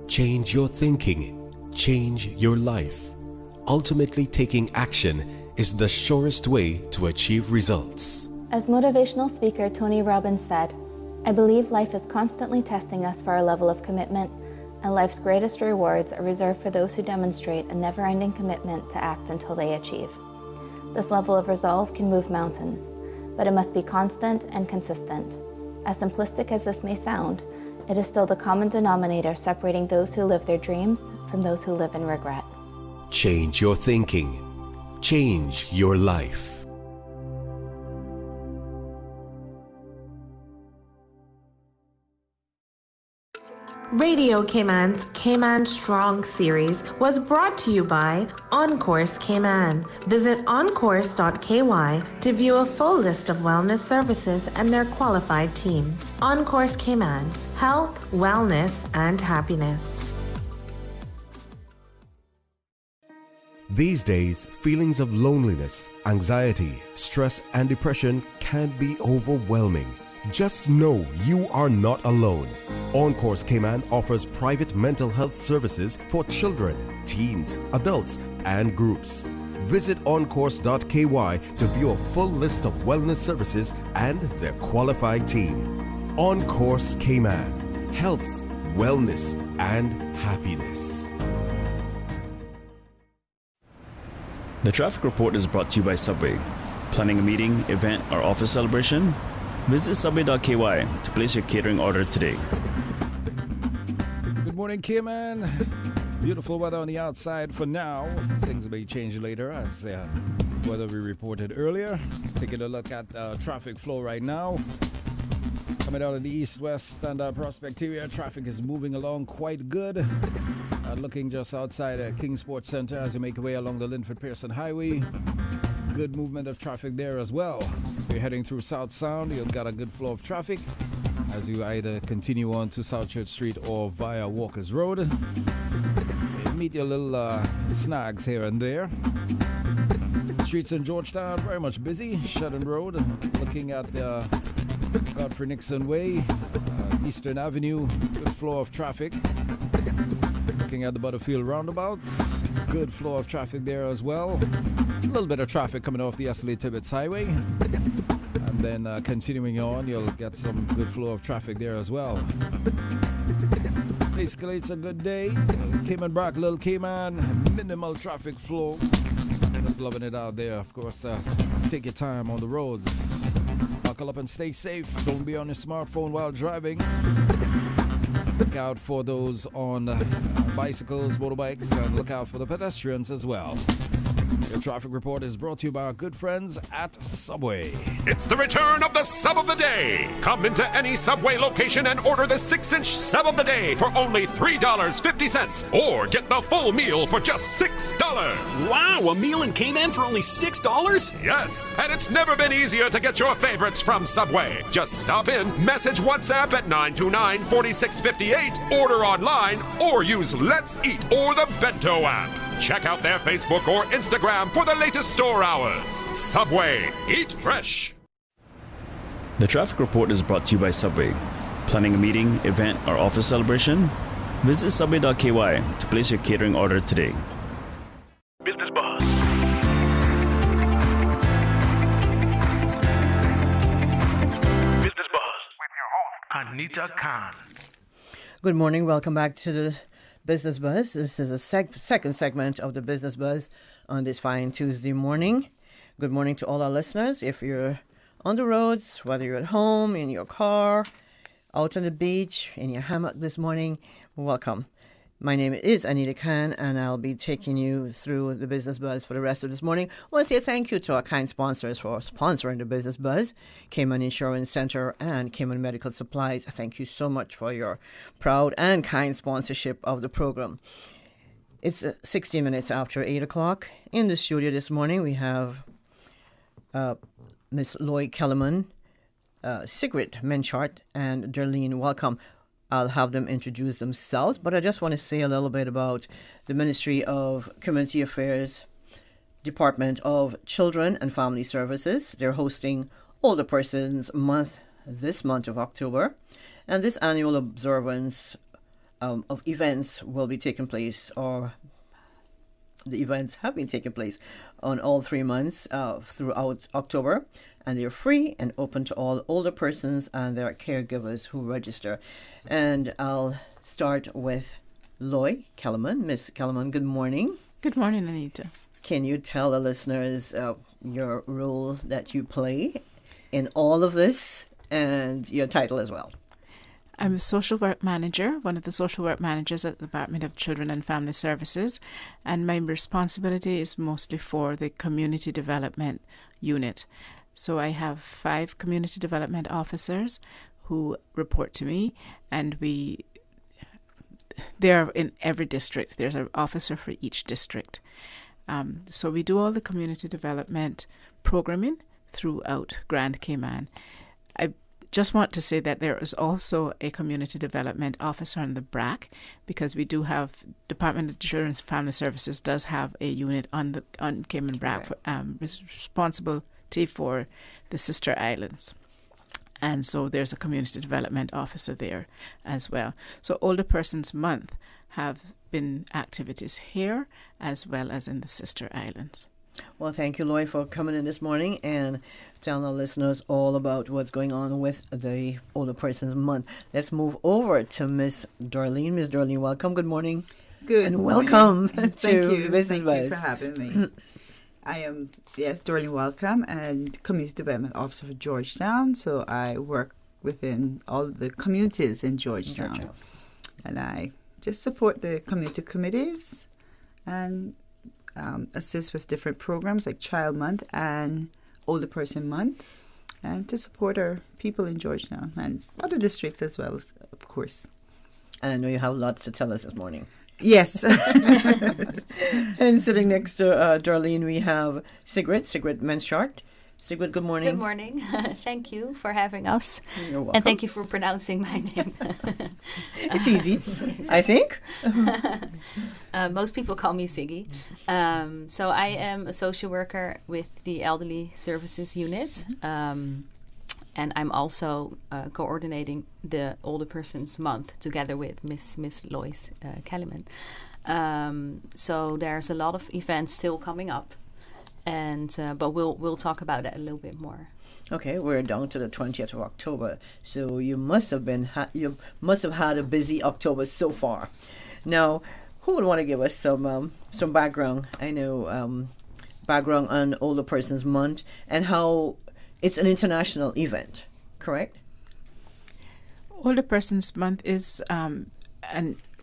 Change your thinking, change your life. Ultimately, taking action is the surest way to achieve results. As motivational speaker Tony Robbins said, I believe life is constantly testing us for our level of commitment, and life's greatest rewards are reserved for those who demonstrate a never-ending commitment to act until they achieve. This level of resolve can move mountains, but it must be constant and consistent. As simplistic as this may sound, it is still the common denominator separating those who live their dreams from those who live in regret. Change your thinking, change your life. Radio Cayman's Cayman Strong Series was brought to you by OnCourse Cayman. Visit oncourse.ky to view a full list of wellness services and their qualified team. OnCourse Cayman, health, wellness, and happiness. These days, feelings of loneliness, anxiety, stress, and depression can be overwhelming. Just know you are not alone. OnCourse Cayman offers private mental health services for children, teens, adults, and groups. Visit oncourse.ky to view a full list of wellness services and their qualified team. OnCourse Cayman, health, wellness, and happiness. The traffic report is brought to you by Subway. Planning a meeting, event, or office celebration? Visit subway.ky to place your catering order today. Good morning, Cayman. Beautiful weather on the outside for now. Things may change later as weather we reported earlier. Taking a look at traffic flow right now. Coming out of the east-west and Prospect area, traffic is moving along quite good. Looking just outside King Sports Center as you make your way along the Linford-Pearson Highway. Good movement of traffic there as well. If you're heading through South Sound, you've got a good flow of traffic as you either continue on to South Church Street or via Walker's Road. You meet your little snags here and there. Streets in Georgetown, very much busy. Shedden Road, looking at Godfrey Nixon Way, Eastern Avenue, good flow of traffic. Looking at the Butterfield roundabouts, good flow of traffic there as well. A little bit of traffic coming off the S.L.A. Tibbetts Highway. And then continuing on, you'll get some good flow of traffic there as well. Basically, it's a good day. Cayman Brack, Little Cayman, minimal traffic flow. Just loving it out there. Of course, take your time on the roads. Buckle up and stay safe. Don't be on your smartphone while driving. Look out for those on bicycles, motorbikes, and look out for the pedestrians as well. Your traffic report is brought to you by our good friends at Subway. It's the return of the sub of the day. Come into any Subway location and order the 6-inch sub of the day for only $3.50, or get the full meal for just $6. Wow, a meal in Cayman for only $6? Yes, and it's never been easier to get your favorites from Subway. Just stop in, message WhatsApp at 929-4658, order online, or use Let's Eat or the Bento app. Check out their Facebook or Instagram for the latest store hours. Subway, eat fresh. The traffic report is brought to you by Subway. Planning a meeting, event, or office celebration? Visit subway.ky to place your catering order today. Business Buzz. Business Buzz with your host, Anita Khan. Good morning. Welcome back to the Business Buzz. This is a second segment of the Business Buzz on this fine Tuesday morning. Good morning to all our listeners. If you're on the roads, whether you're at home, in your car, out on the beach, in your hammock this morning, welcome. My name is Anita Khan, and I'll be taking you through the Business Buzz for the rest of this morning. I want to say thank you to our kind sponsors for sponsoring the Business Buzz, Cayman Insurance Center and Cayman Medical Supplies. Thank you so much for your proud and kind sponsorship of the program. It's 16 minutes after 8 o'clock. In the studio this morning, we have Miss Lloyd Kellerman, Sigrid Menchart, and Darlene. Welcome. I'll have them introduce themselves, but I just want to say a little bit about the Ministry of Community Affairs Department of Children and Family Services. They're hosting Older Persons Month this month of October, and this annual observance of events will be taking place, or the events have been taking place on all 3 months throughout October, and they're free and open to all older persons and their caregivers who register. And I'll start with Loy Kellerman. Miss Kellerman, good morning. Good morning, Anita. Can you tell the listeners your role that you play in all of this and your title as well? I'm a social work manager, one of the social work managers at the Department of Children and Family Services, and my responsibility is mostly for the community development unit. So I have 5 community development officers who report to me, and they're in every district. There's an officer for each district. So we do all the community development programming throughout Grand Cayman. I just want to say that there is also a community development officer on the BRAC, because we do have Department of Children's Family Services does have a unit on Cayman BRAC responsible for the sister islands, and so there's a community development officer there as well. So Older Persons Month have been activities here as well as in the sister islands. Well, thank you, Loy, for coming in this morning and telling our listeners all about what's going on with the Older Persons Month. Let's move over to Miss Darlene. Miss Darlene, welcome. Good morning. Good and morning. Welcome Thank to you. Business Thank Buzz. you for having me. I am, Darlene Welcome, and Community Development Officer for Georgetown. So I work within all the communities in Georgetown. And I just support the community committees and assist with different programs like Child Month and Older Person Month, and to support our people in Georgetown and other districts as well, of course. And I know you have lots to tell us this morning. Yes. And sitting next to Darlene, we have Sigrid Menchart. Sigrid, good morning. Good morning. Thank you for having us. You're welcome. And thank you for pronouncing my name. It's easy, I think. Most people call me Siggy. So I am a social worker with the Elderly Services Unit. And I'm also coordinating the Older Persons Month together with Miss Lois Kellerman. So there's a lot of events still coming up, and but we'll talk about that a little bit more. Okay, we're down to the 20th of October, so you must have had a busy October so far. Now, who would want to give us some background? I know background on Older Persons Month and how it's an international event, correct? Older Persons Month is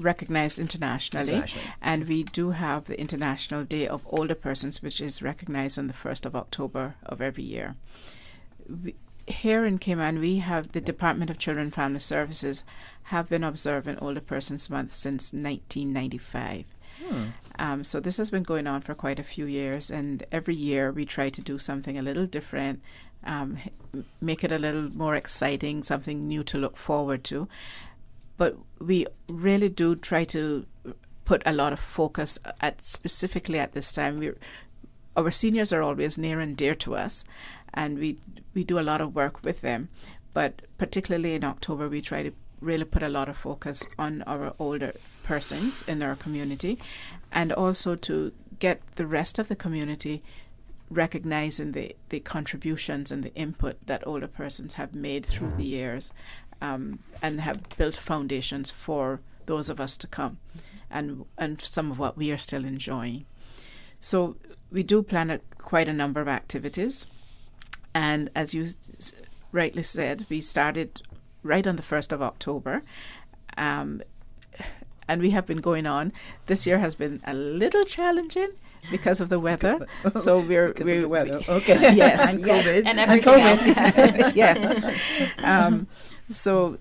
recognized internationally. Internationally. And we do have the International Day of Older Persons, which is recognized on the 1st of October of every year. Here in Cayman, we have the Department of Children and Family Services have been observing Older Persons Month since 1995. So this has been going on for quite a few years, and every year we try to do something a little different, make it a little more exciting, something new to look forward to. But we really do try to put a lot of focus specifically at this time. Our seniors are always near and dear to us, and we do a lot of work with them. But particularly in October, we try to really put a lot of focus on our older persons in our community, and also to get the rest of the community recognizing the contributions and the input that older persons have made through the years, and have built foundations for those of us to come, and some of what we are still enjoying. So we do plan quite a number of activities, and as you rightly said, we started right on the 1st of October, and we have been going on. This year has been a little challenging because of the weather. So we're of the weather. Okay. Yes. And COVID. And everything else. Yes. So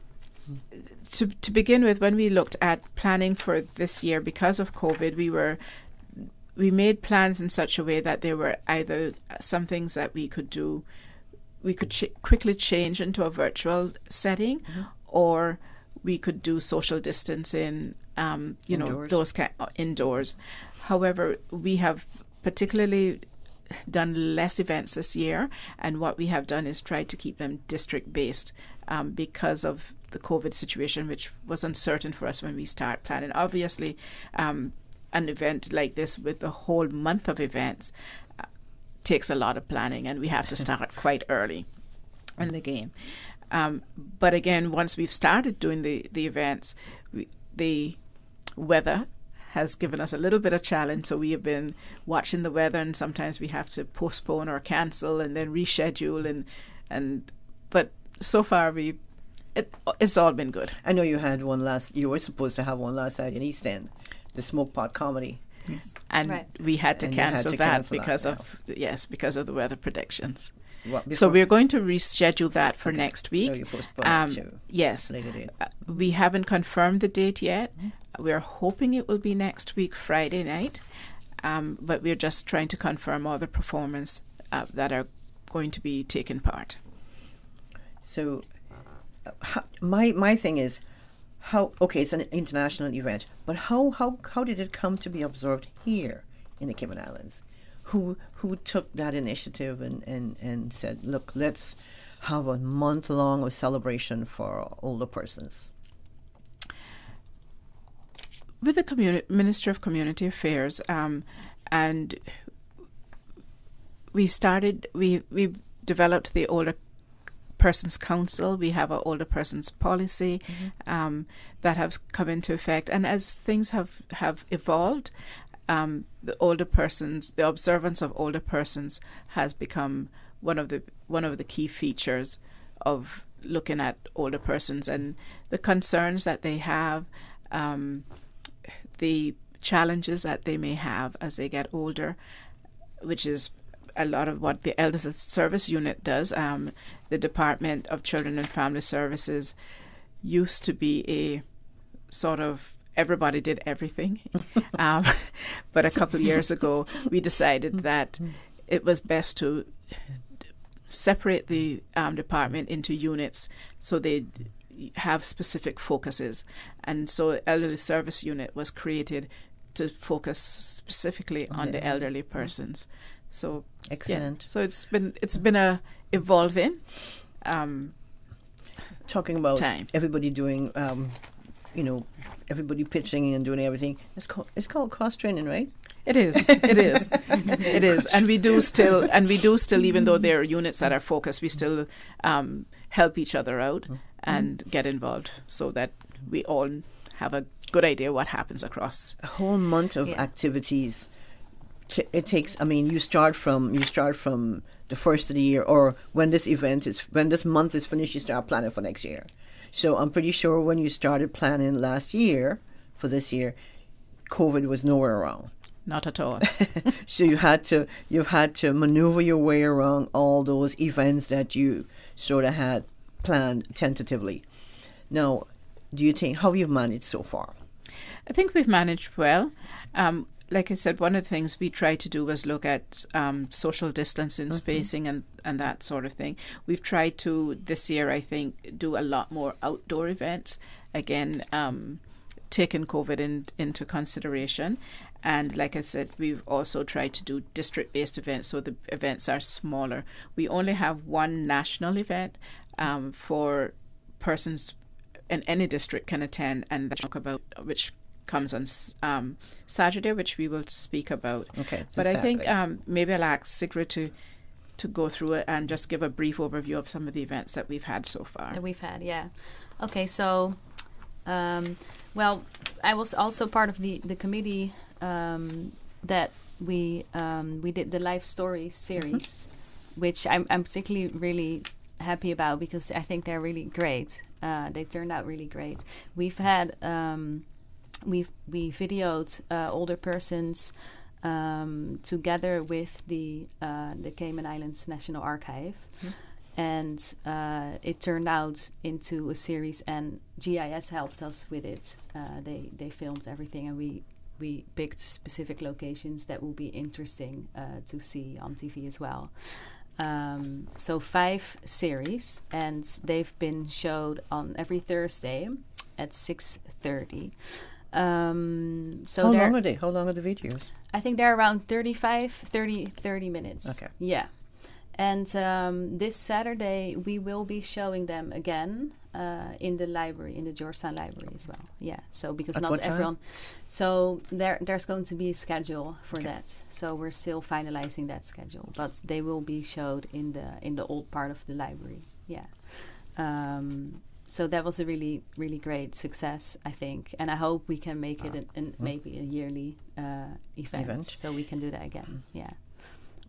to begin with, when we looked at planning for this year, because of COVID, we made plans in such a way that there were either some things that we could do, we could quickly change into a virtual setting, or we could do social distancing, those indoors. However, we have particularly done less events this year, and what we have done is tried to keep them district-based because of the COVID situation, which was uncertain for us when we start planning. Obviously, an event like this with a whole month of events takes a lot of planning, and we have to start quite early in the game. But again, once we've started doing the events, the weather has given us a little bit of challenge. So we have been watching the weather, and sometimes we have to postpone or cancel and then reschedule. But so far it's all been good. I know you were supposed to have one last night in East End, the Smoke Pot Comedy. Yes. And we had to cancel that because of the weather predictions. So we're going to reschedule that for next week. So you postponed it to yes. later date. We haven't confirmed the date yet. We're hoping it will be next week, Friday night. But we're just trying to confirm all the performance that are going to be taking part. So my thing is, it's an international event, but how did it come to be observed here in the Cayman Islands? Who took that initiative and said, look, let's have a month long of celebration for older persons? With the Ministry of Community Affairs, and we developed the Older Persons Council. We have an older persons policy that has come into effect, and as things have evolved, the observance of older persons has become one of the key features of looking at older persons and the concerns that they have, the challenges that they may have as they get older, which is a lot of what the Elder Service Unit does. The Department of Children and Family Services used to be a sort of everybody did everything. But a couple of years ago, we decided that it was best to separate the department into units so they have specific focuses. And so Elderly Service Unit was created to focus specifically on the elderly persons. So excellent. Yeah. So it's been a evolving talking about time. Everybody doing everybody pitching and doing everything. It's called cross training, right? It is. It is. And we do still, even though there are units that are focused, we still help each other out and get involved so that we all have a good idea what happens across a whole month of activities. It takes. I mean, you start from the first of the year, or when this month is finished, you start planning for next year. So I'm pretty sure when you started planning last year for this year, COVID was nowhere around. Not at all. So you've had to maneuver your way around all those events that you sort of had planned tentatively. Now, do you think, how you've managed so far? I think we've managed well. Like I said, one of the things we tried to do was look at social distancing, spacing, and that sort of thing. We've tried to, this year, I think, do a lot more outdoor events. Again, taking COVID into consideration. And like I said, we've also tried to do district-based events, so the events are smaller. We only have one national event for persons in any district can attend, and talk about which comes on Saturday, which we will speak about. Okay. But I think maybe I'll ask Sigrid to go through it and just give a brief overview of some of the events that we've had so far. That we've had, yeah. Okay, so, well, I was also part of the committee that we did the Life Stories series, which I'm particularly really happy about because I think they're really great. They turned out really great. We've had we videoed older persons together with the Cayman Islands National Archive, and it turned out into a series. And GIS helped us with it. They filmed everything, and we picked specific locations that will be interesting to see on TV as well. So 5 series, and they've been showed on every Thursday at 6:30. So how long are they? How long are the videos? I think they're around 30 minutes. Okay. Yeah. And this Saturday we will be showing them again in the library, in the Georgetown Library as well. Yeah. So because At not what time? everyone. So there's going to be a schedule for that. So we're still finalizing that schedule, but they will be showed in the old part of the library. Yeah. So that was a really, really great success, I think, and I hope we can make it maybe a yearly event, so we can do that again. Yeah.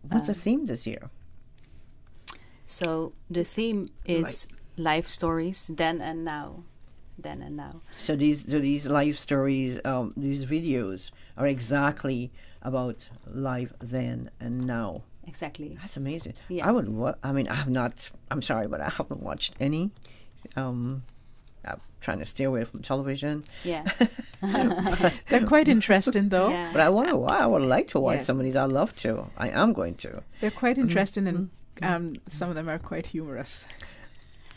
What's the theme this year? So the theme is life stories, then and now. So these life stories, these videos are exactly about life then and now. Exactly. That's amazing. Yeah. I have not. I'm sorry, but I haven't watched any. I'm trying to stay away from television. Yeah. They're quite interesting, though. Yeah. But I would like to watch Yes. some of these. I'd love to. I am going to. They're quite interesting, and some of them are quite humorous.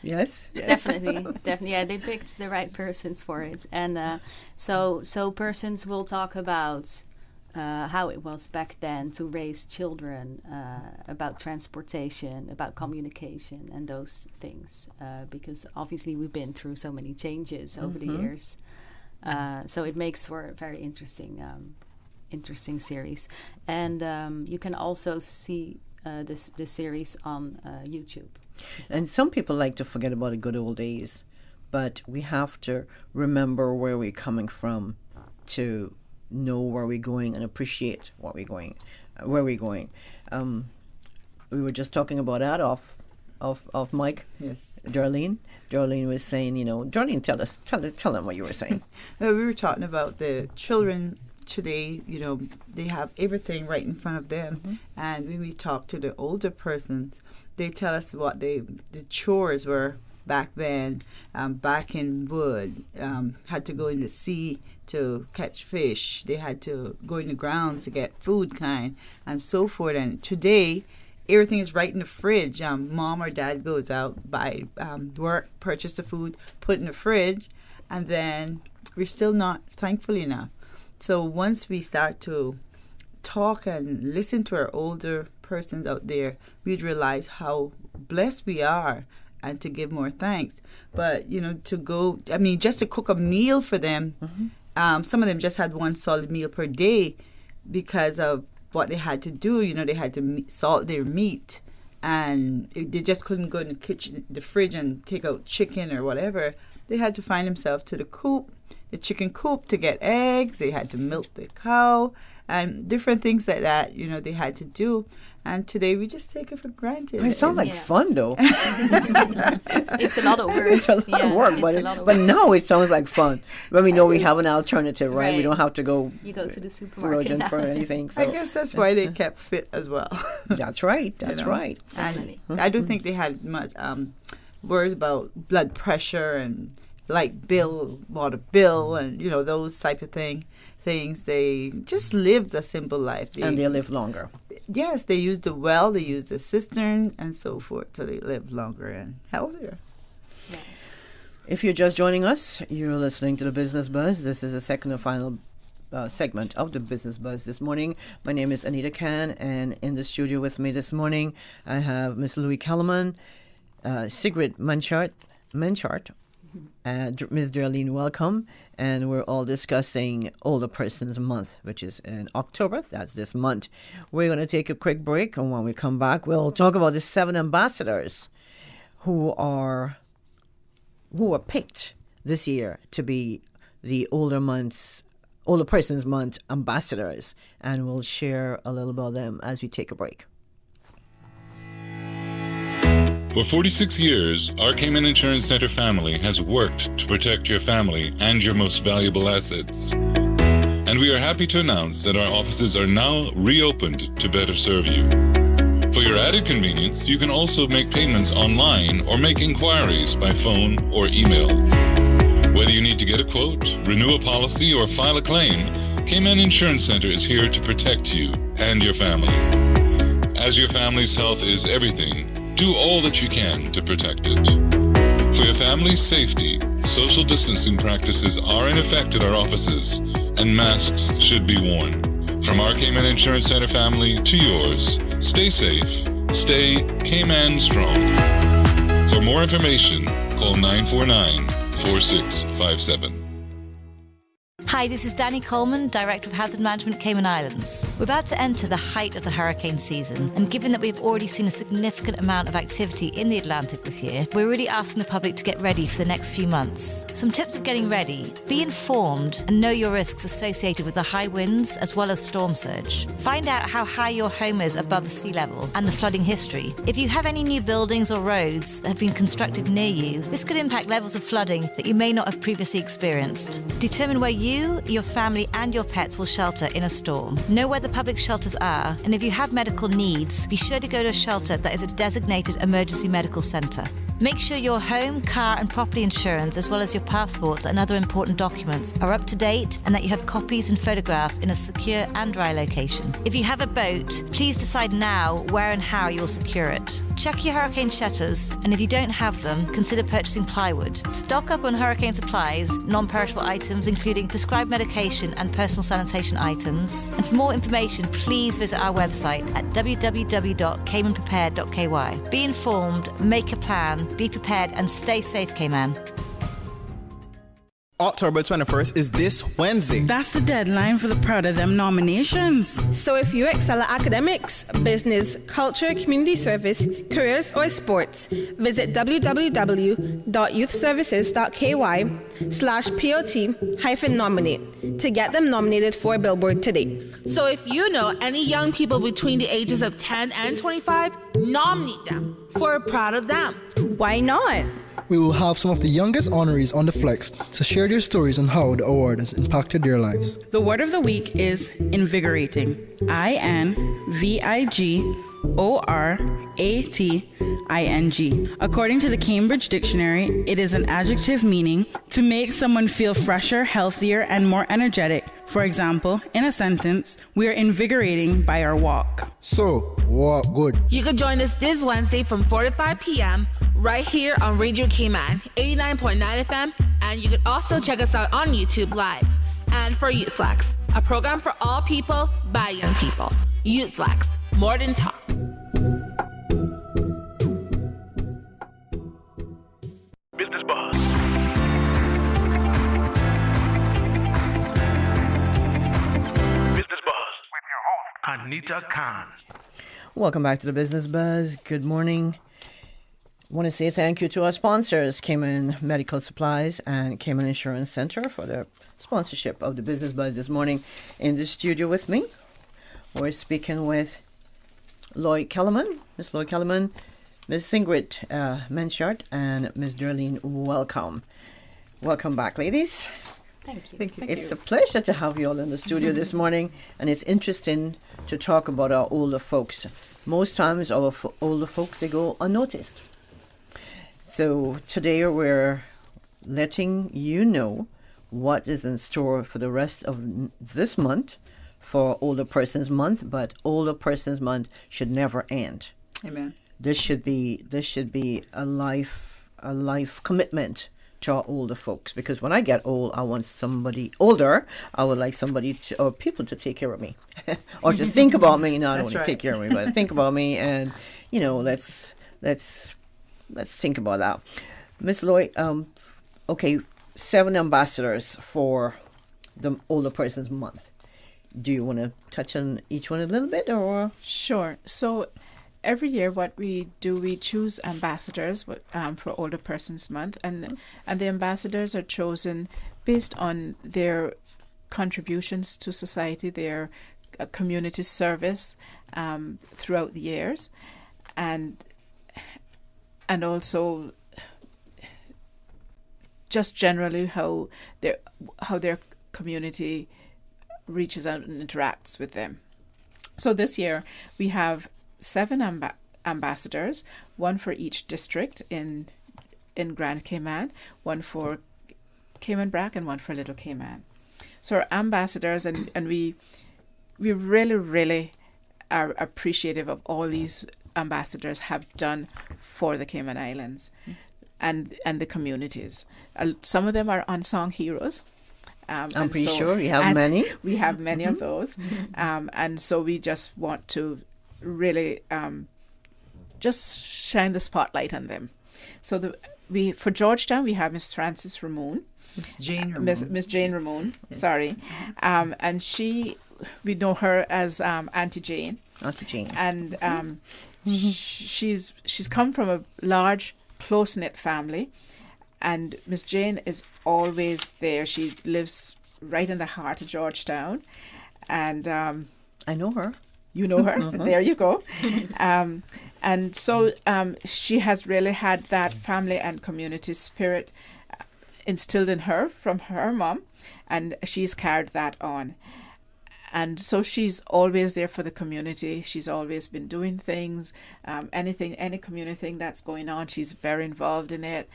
Yes. Definitely. Yeah, they picked the right persons for it, and so persons will talk about how it was back then to raise children, about transportation, about communication, and those things, because obviously we've been through so many changes over the years. So it makes for a very interesting series, and you can also see this series on YouTube. And some people like to forget about the good old days, but we have to remember where we're coming from to know where we're going and appreciate where we're going. We were just talking about that off mic. Yes. Darlene was saying, Darlene, tell them what you were saying. We were talking about the children today. They have everything right in front of them, and when we talk to the older persons, they tell us what the chores were back then, back in wood, had to go in the sea to catch fish. They had to go in the grounds to get food kind and so forth. And today, everything is right in the fridge. Mom or dad goes out, buy work, purchase the food, put it in the fridge, and then we're still not thankful enough. So once we start to talk and listen to our older persons out there, we'd realize how blessed we are and to give more thanks. But, just to cook a meal for them, some of them just had one solid meal per day because of what they had to do. They had to salt their meat, and they just couldn't go in the kitchen, the fridge, and take out chicken or whatever. They had to find themselves to the coop, the chicken coop to get eggs. They had to milk the cow and different things like that, they had to do. And today we just take it for granted. It sounds like fun, though. It's a lot of work. It's a lot of work, but now it sounds like fun. When we know we have an alternative, right? We don't have to go. You go to the supermarket for anything. So. I guess that's why they kept fit as well. That's right. That's right. And I don't think they had much worries about blood pressure and light bill, water bill, and those type of things. They just lived a simple life. And they live longer. Yes, they used the well, they used the cistern, and so forth. So they lived longer and healthier. Yeah. If you're just joining us, you're listening to the Business Buzz. This is the second and final segment of the Business Buzz this morning. My name is Anita Khan, and in the studio with me this morning, I have Ms. Louis Kellerman, Sigrid Menchart, Ms. Darlene, welcome. And we're all discussing Older Persons Month, which is in October. That's this month. We're going to take a quick break, and when we come back, we'll talk about the 7 ambassadors who are picked this year to be the Older Persons Month ambassadors, and we'll share a little about them as we take a break. For 46 years, our Cayman Insurance Center family has worked to protect your family and your most valuable assets. And we are happy to announce that our offices are now reopened to better serve you. For your added convenience, you can also make payments online or make inquiries by phone or email. Whether you need to get a quote, renew a policy, or file a claim, Cayman Insurance Center is here to protect you and your family. As your family's health is everything, do all that you can to protect it. For your family's safety, social distancing practices are in effect at our offices, and masks should be worn. From our Cayman Insurance Center family to yours, stay safe, stay Cayman strong. For more information, call 949-4657. Hi, this is Danny Coleman, Director of Hazard Management, Cayman Islands. We're about to enter the height of the hurricane season, and given that we've already seen a significant amount of activity in the Atlantic this year, we're really asking the public to get ready for the next few months. Some tips of getting ready: be informed and know your risks associated with the high winds as well as storm surge. Find out how high your home is above the sea level and the flooding history. If you have any new buildings or roads that have been constructed near you, this could impact levels of flooding that you may not have previously experienced. Determine where you, your family and your pets will shelter in a storm. Know where the public shelters are, and if you have medical needs, be sure to go to a shelter that is a designated emergency medical centre. Make sure your home, car and property insurance, as well as your passports and other important documents, are up to date and that you have copies and photographs in a secure and dry location. If you have a boat, please decide now where and how you will secure it. Check your hurricane shutters, and if you don't have them, consider purchasing plywood. Stock up on hurricane supplies, non-perishable items including prescribed medication and personal sanitation items. And for more information, please visit our website at www.caymanprepared.ky. Be informed, make a plan, be prepared and stay safe, Cayman. October 21st is this Wednesday. That's the deadline for the Proud of Them nominations. So if you excel at academics, business, culture, community service, careers or sports, visit www.youthservices.ky/POT-nominate to get them nominated for a billboard today. So if you know any young people between the ages of 10 and 25, nominate them for a Proud of Them. Why not? We will have some of the youngest honorees on the flex to share their stories on how the award has impacted their lives. The word of the week is invigorating. INVIGORATING. According to the Cambridge Dictionary, it is an adjective meaning to make someone feel fresher, healthier, and more energetic. For example, in a sentence, we are invigorating by our walk. So, walk good. You can join us this Wednesday from 4 to 5 p.m. right here on Radio Cayman, 89.9 FM, and you can also check us out on YouTube Live. And for Youth Flex, a program for all people by young people. Youth Flex, more than talk. Business Buzz. Business Buzz with your host, Anita Khan. Welcome back to the Business Buzz. Good morning. want to say thank you to our sponsors, Cayman Medical Supplies and Cayman Insurance Center, for their sponsorship of the Business Buzz this morning. In the studio with me, we're speaking with Lloyd Kellerman, Miss Lloyd Kellerman, Miss Ingrid Menchard, and Miss Darlene. Welcome. Welcome back, ladies. Thank you. Thank you. It's a pleasure to have you all in the studio this morning, and it's interesting to talk about our older folks. Most times our older folks, they go unnoticed. So today we're letting you know what is in store for the rest of this month for Older Persons Month, but Older Persons Month should never end. Amen. This should be a life commitment to our older folks, because when I get old, I want somebody older. I would like somebody or people to take care of me, or to think about me. Not only take care of me, but think about me, and let's think about that. Miss Lloyd, okay, 7 ambassadors for the Older Persons Month. Do you want to touch on each one a little bit, or? Sure. So every year what we do, we choose ambassadors for Older Persons Month, and the ambassadors are chosen based on their contributions to society, their community service throughout the years, and also just generally how their community reaches out and interacts with them. So this year we have 7 ambassadors, 1 for each district in Grand Cayman, 1 for Cayman Brac, and 1 for Little Cayman. So our ambassadors, and we really are appreciative of all these ambassadors have done for the Cayman Islands and the communities. Some of them are unsung heroes. I'm pretty sure we have many. We have many of those. And so we just want to really just shine the spotlight on them. So for Georgetown, we have Miss Frances Ramon. Miss Jane Ramon. Miss Jane Ramon, yes. Sorry. And we know her as Auntie Jane. Auntie Jane. And she's come from a large, close-knit family. And Miss Jane is always there. She lives right in the heart of Georgetown. And I know her. You know her. There you go. And so she has really had that family and community spirit instilled in her from her mom, and she's carried that on. And so she's always there for the community. She's always been doing things, any community thing that's going on, she's very involved in it.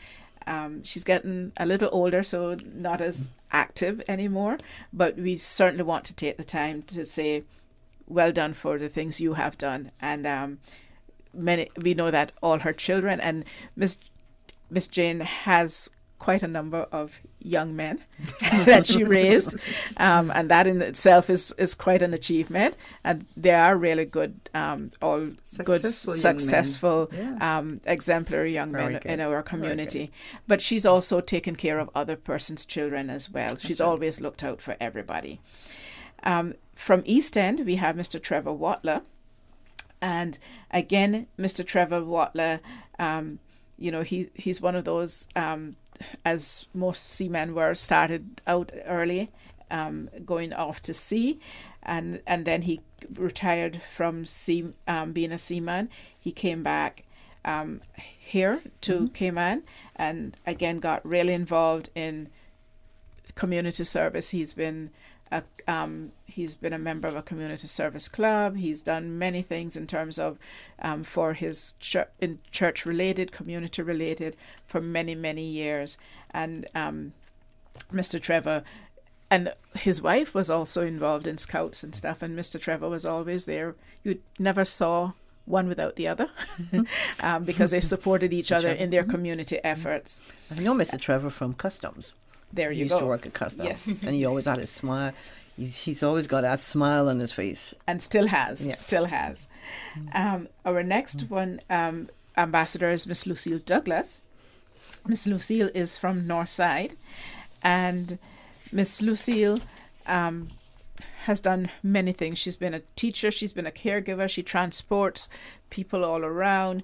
She's getting a little older, so not as active anymore, but we certainly want to take the time to say, well done for the things you have done. And we know that all her children, and Miss Jane has quite a number of young men that she raised, and that in itself is quite an achievement. And they are really good, all successful, exemplary young men in our community. But she's also taken care of other persons' children as well. She's always looked out for everybody. From East End, we have Mr. Trevor Watler. And again, Mr. Trevor Watler, he's one of those, as most seamen were, started out early, going off to sea. And then he retired from being a seaman. He came back here to Cayman, and again got really involved in community service. He's been a member of a community service club. He's done many things in terms of for his church related, community related, for many, many years. And Mr. Trevor and his wife was also involved in scouts and stuff, and Mr. Trevor was always there. You never saw one without the other, because they supported each other in their community efforts. I know Mr. Trevor from Customs. There you he used to work at Customs. Yes. And he always had his smile. He's always got that smile on his face. And still has. Yes. Still has. Our next one, ambassador, is Miss Lucille Douglas. Miss Lucille is from Northside. And Miss Lucille has done many things. She's been a teacher, she's been a caregiver, she transports people all around.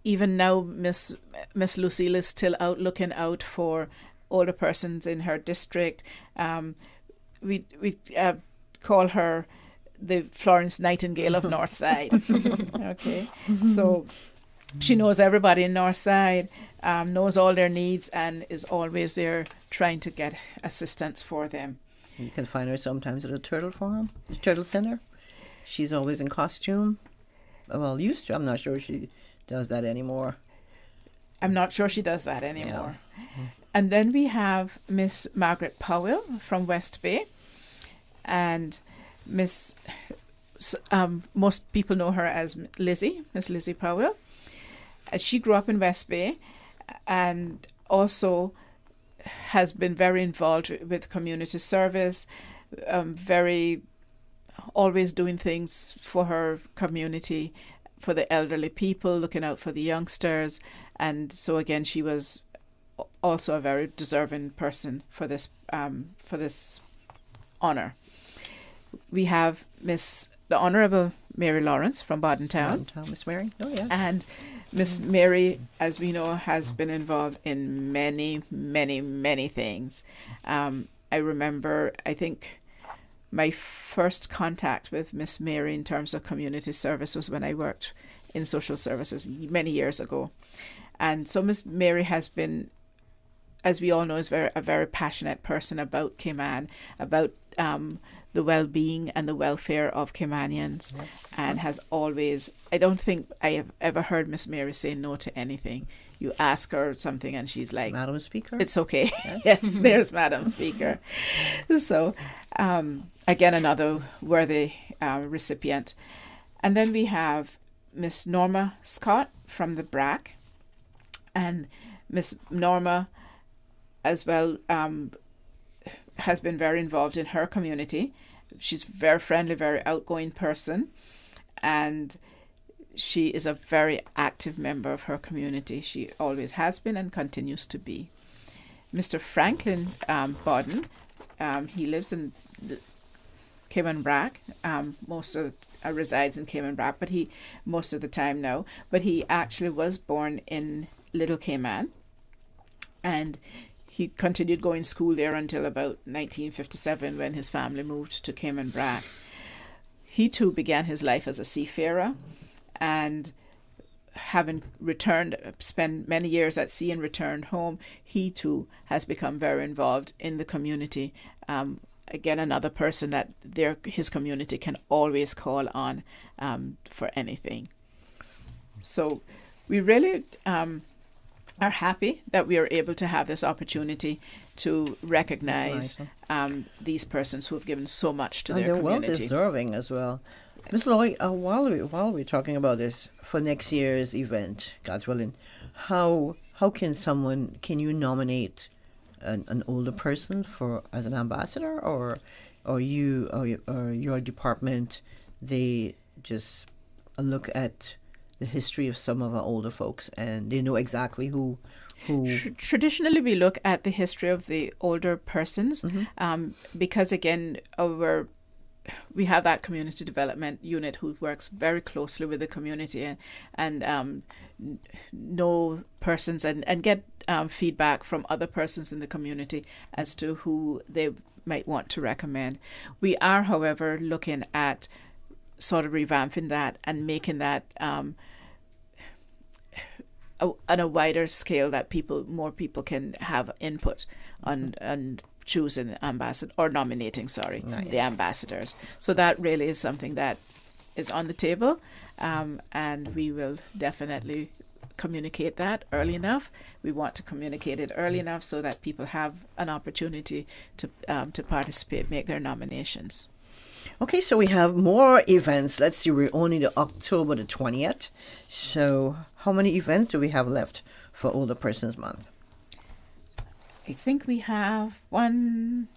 Even now, Miss Lucille is still out looking out for older persons in her district. We call her the Florence Nightingale of Northside. Okay, so she knows everybody in Northside, knows all their needs, and is always there trying to get assistance for them. You can find her sometimes at a turtle farm, the turtle center. She's always in costume. Well, used to. I'm not sure she does that anymore. I'm not sure she does that anymore. Yeah. And then we have Miss Margaret Powell from West Bay. And most people know her as Miss Lizzie Powell. She grew up in West Bay and also has been very involved with community service, always doing things for her community, for the elderly people, looking out for the youngsters. And so again, she was also a very deserving person for this honor. We have the Honourable Mary Lawrence from Bodden Town. Miss Mary, oh yes. And Miss Mary, as we know, has been involved in many, many, many things. I remember, I think my first contact with Miss Mary in terms of community service was when I worked in social services many years ago. And so Miss Mary has been, as we all know, is a very passionate person about Cayman, about the well-being and the welfare of Caymanians, and has always, I don't think I have ever heard Miss Mary say no to anything. You ask her something and she's like, Madam Speaker? It's okay. Yes, there's Madam Speaker. So, again, another worthy recipient. And then we have Miss Norma Scott from the BRAC. And Miss Norma, as well, has been very involved in her community. She's very friendly, very outgoing person, and she is a very active member of her community. She always has been and continues to be. Mr. Franklin Bodden, he lives in Cayman Brac, resides in Cayman Brac, but he most of the time now. But he actually was born in Little Cayman, and he continued going to school there until about 1957 when his family moved to Cayman Brac. He too began his life as a seafarer, and having spent many years at sea and returned home, he too has become very involved in the community. Again, another person that his community can always call on for anything. So we really are happy that we are able to have this opportunity to recognize these persons who have given so much to their community. They're well deserving as well. Ms. Loy, while we're talking about this, for next year's event, God's willing, how can you nominate an older person as an ambassador, or your department, they just look at the history of some of our older folks and they know exactly who Traditionally, we look at the history of the older persons, because again, we have that community development unit who works very closely with the community and know persons and get feedback from other persons in the community as to who they might want to recommend. We are, however, looking at sort of revamping that and making that on a wider scale that more people can have input on choosing ambassador or nominating, the ambassadors. So that really is something that is on the table, and we will definitely communicate that early enough. We want to communicate it early enough so that people have an opportunity to participate, make their nominations. Okay, so we have more events. Let's see, we're only to October the 20th. So how many events do we have left for Older Persons Month? I think we have one.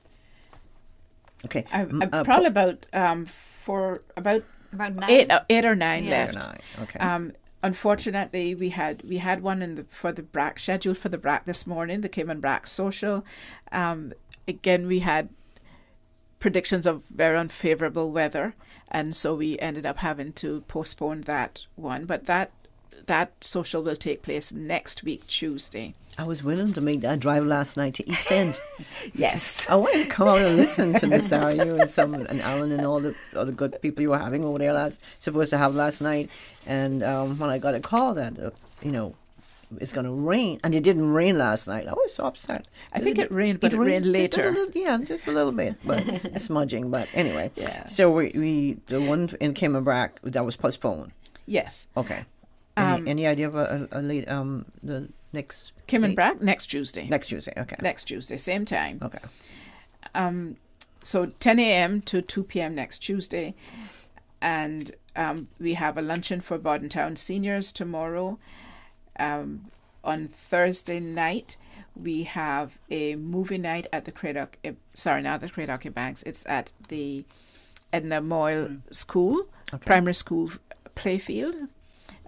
Okay. Probably about around 9. 8 or 9 left. 8 or 9. Okay. Unfortunately, we had one for the BRAC, scheduled for the BRAC this morning, the Cayman BRAC Social. Again, we had predictions of very unfavorable weather, and so we ended up having to postpone that one. But that social will take place next week, Tuesday. I was willing to make that drive last night to East End. Yes. I wanted to come out and listen to this, you and Alan and all the good people you were having over there supposed to have last night. And when I got a call that, it's going to rain, and it didn't rain last night, I was so upset. I think it rained, but it rained later. Just a little bit, but smudging. But anyway, yeah. So we the one in Kimmerbrook that was postponed. Yes. Okay. Any idea of a late the next Kimmerbrook next Tuesday. Next Tuesday. Okay. Next Tuesday, same time. Okay. So 10 a.m. to 2 p.m. next Tuesday, and we have a luncheon for Bordentown seniors tomorrow. On Thursday night, we have a movie night at the Cradock. Not the Cradock Banks. It's at the Edna Moyle School, primary school playfield.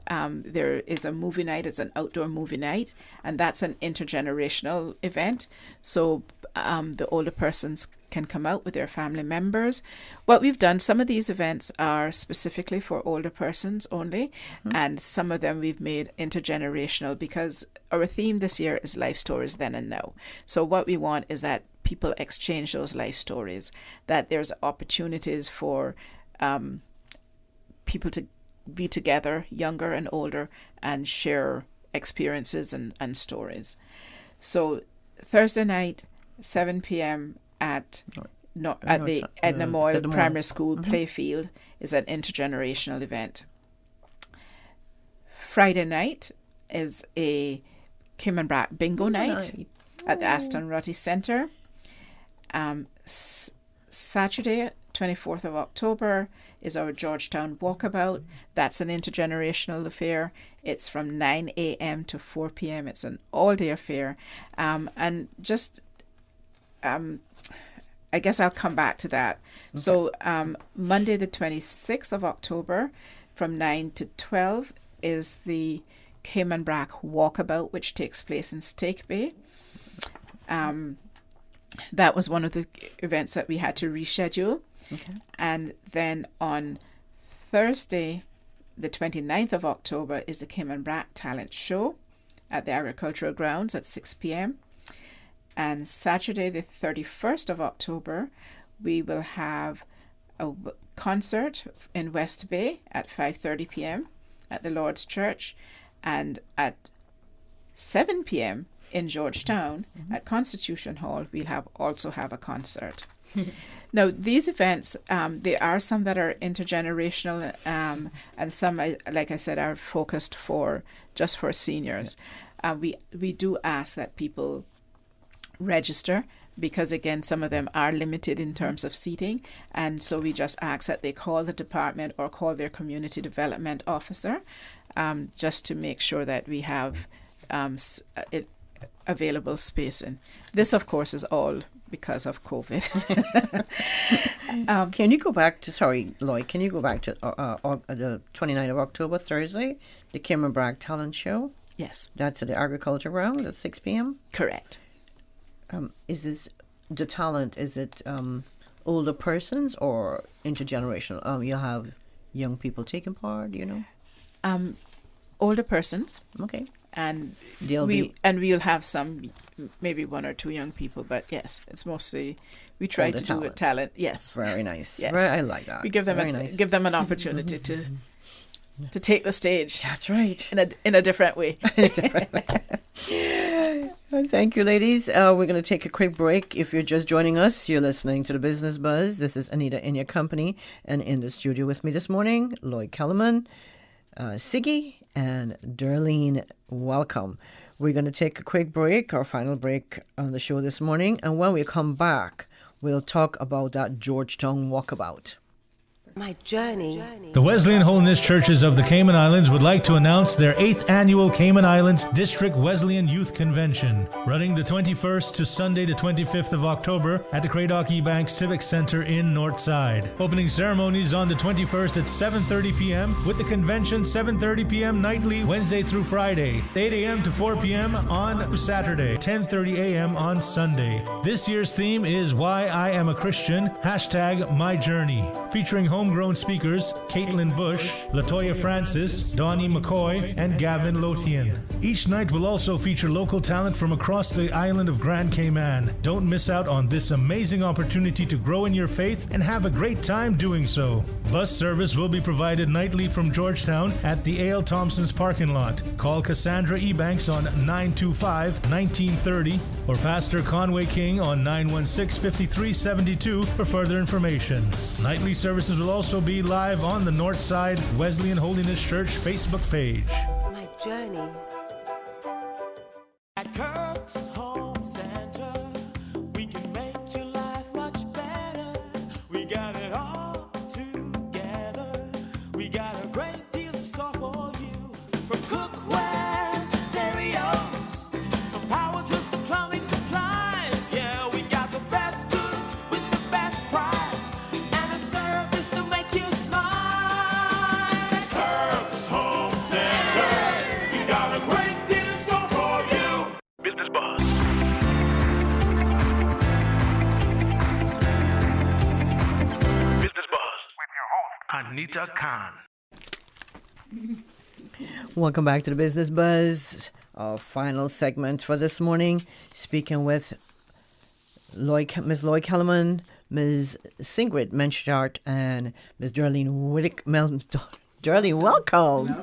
There is a movie night. It's an outdoor movie night, and that's an intergenerational event. So the older persons can come out with their family members. What we've done, some of these events are specifically for older persons only, and some of them we've made intergenerational because our theme this year is life stories then and now. So what we want is that people exchange those life stories, that there's opportunities for people to be together, younger and older, and share experiences and stories. So Thursday night, 7 p.m. at the Edna Moyle Primary School playfield is an intergenerational event. Friday night is a Kimmerbrook bingo night at the Aston Rutty Centre. Saturday, 24th of October, is our Georgetown Walkabout. That's an intergenerational affair. It's from 9 a.m. to 4 p.m. It's an all-day affair. And just, I guess I'll come back to that. Okay. So Monday, the 26th of October, from 9 to 12, is the Kimmerbrook Walkabout, which takes place in Stake Bay. That was one of the events that we had to reschedule. Okay. And then on Thursday, the 29th of October, is the Kimmerbrook Talent Show at the Agricultural Grounds at 6 p.m. And Saturday, the 31st of October, we will have a concert in West Bay at 5:30 p.m. at the Lord's Church, and at 7 p.m. in Georgetown at Constitution Hall, we'll also have a concert. Now, these events, there are some that are intergenerational, and some, like I said, are focused just for seniors. We do ask that people register because, again, some of them are limited in terms of seating, and so we just ask that they call the department or call their community development officer just to make sure that we have available spacing. This, of course, is all because of COVID. Can you go back to, Lloyd, can you go back to the 29th of October, Thursday, the Kimmerbrook Talent Show? Yes. That's at the Agriculture Ground at 6 p.m.? Correct. Is this the talent, is it older persons or intergenerational? You'll have young people taking part, Older persons. Okay. And we'll have some, maybe one or two young people, but yes, it's mostly we try to do with talent. Yes, very nice. Yes, I like that. We give them an opportunity to take the stage. That's right. In a different way. Thank you, ladies. We're going to take a quick break. If you're just joining us, you're listening to the Business Buzz. This is Anita in your company, and in the studio with me this morning, Lloyd Kellerman, Siggy, and Darlene. Welcome. We're going to take a quick break, our final break on the show this morning, and when we come back, we'll talk about that Georgetown Walkabout. My journey. The Wesleyan Holiness Churches of the Cayman Islands would like to announce their 8th annual Cayman Islands District Wesleyan Youth Convention, running the 21st to Sunday the 25th of October at the Cradock Bank Civic Center in Northside. Opening ceremonies on the 21st at 7:30 p.m. with the convention 7:30 p.m. nightly Wednesday through Friday, 8 a.m. to 4 p.m. on Saturday, 10:30 a.m. on Sunday. This year's theme is Why I Am a Christian, #MyJourney, featuring homegrown speakers Caitlin Bush, Latoya Francis, Donnie McCoy, and Gavin Lothian. Each night will also feature local talent from across the island of Grand Cayman. Don't miss out on this amazing opportunity to grow in your faith and have a great time doing so. Bus service will be provided nightly from Georgetown at the A.L. Thompson's parking lot. Call Cassandra Ebanks on 925-1930 or Pastor Conway King on 916-5372 for further information. Nightly services will also be live on the Northside Wesleyan Holiness Church Facebook page. My journey. At Kirk's Home Center, we can make your life much better. We got it all together. We got a great deal in store for you. From cookware to stereos, from power tools to plumbing supplies. Yeah, we got the best goods with the best price and a service to make you smile. At Kirk's Home Center, we got a great deal in store for you. Business Buzz. Business Buzz with your host, Anita Khan. Welcome back to the Business Buzz. Our final segment for this morning, speaking with Ms. Lloyd Kellerman, Ms. Sigrid Menschart, and Ms. Darlene Whittaker. Darlene, welcome.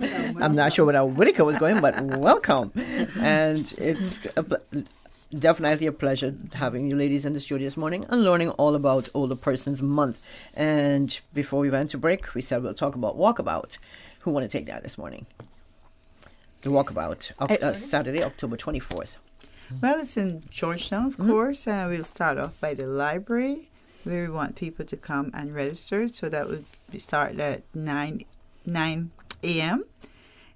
I'm not sure where that Whittaker was going, but welcome. And it's definitely a pleasure having you ladies in the studio this morning and learning all about Older Persons Month. And before we went to break, we said we'll talk about Walkabout. Who want to take that this morning? The Walkabout, Saturday, October 24th. Well, it's in Georgetown, of course. We'll start off by the library, where we want people to come and register. So that would start at 9 a.m.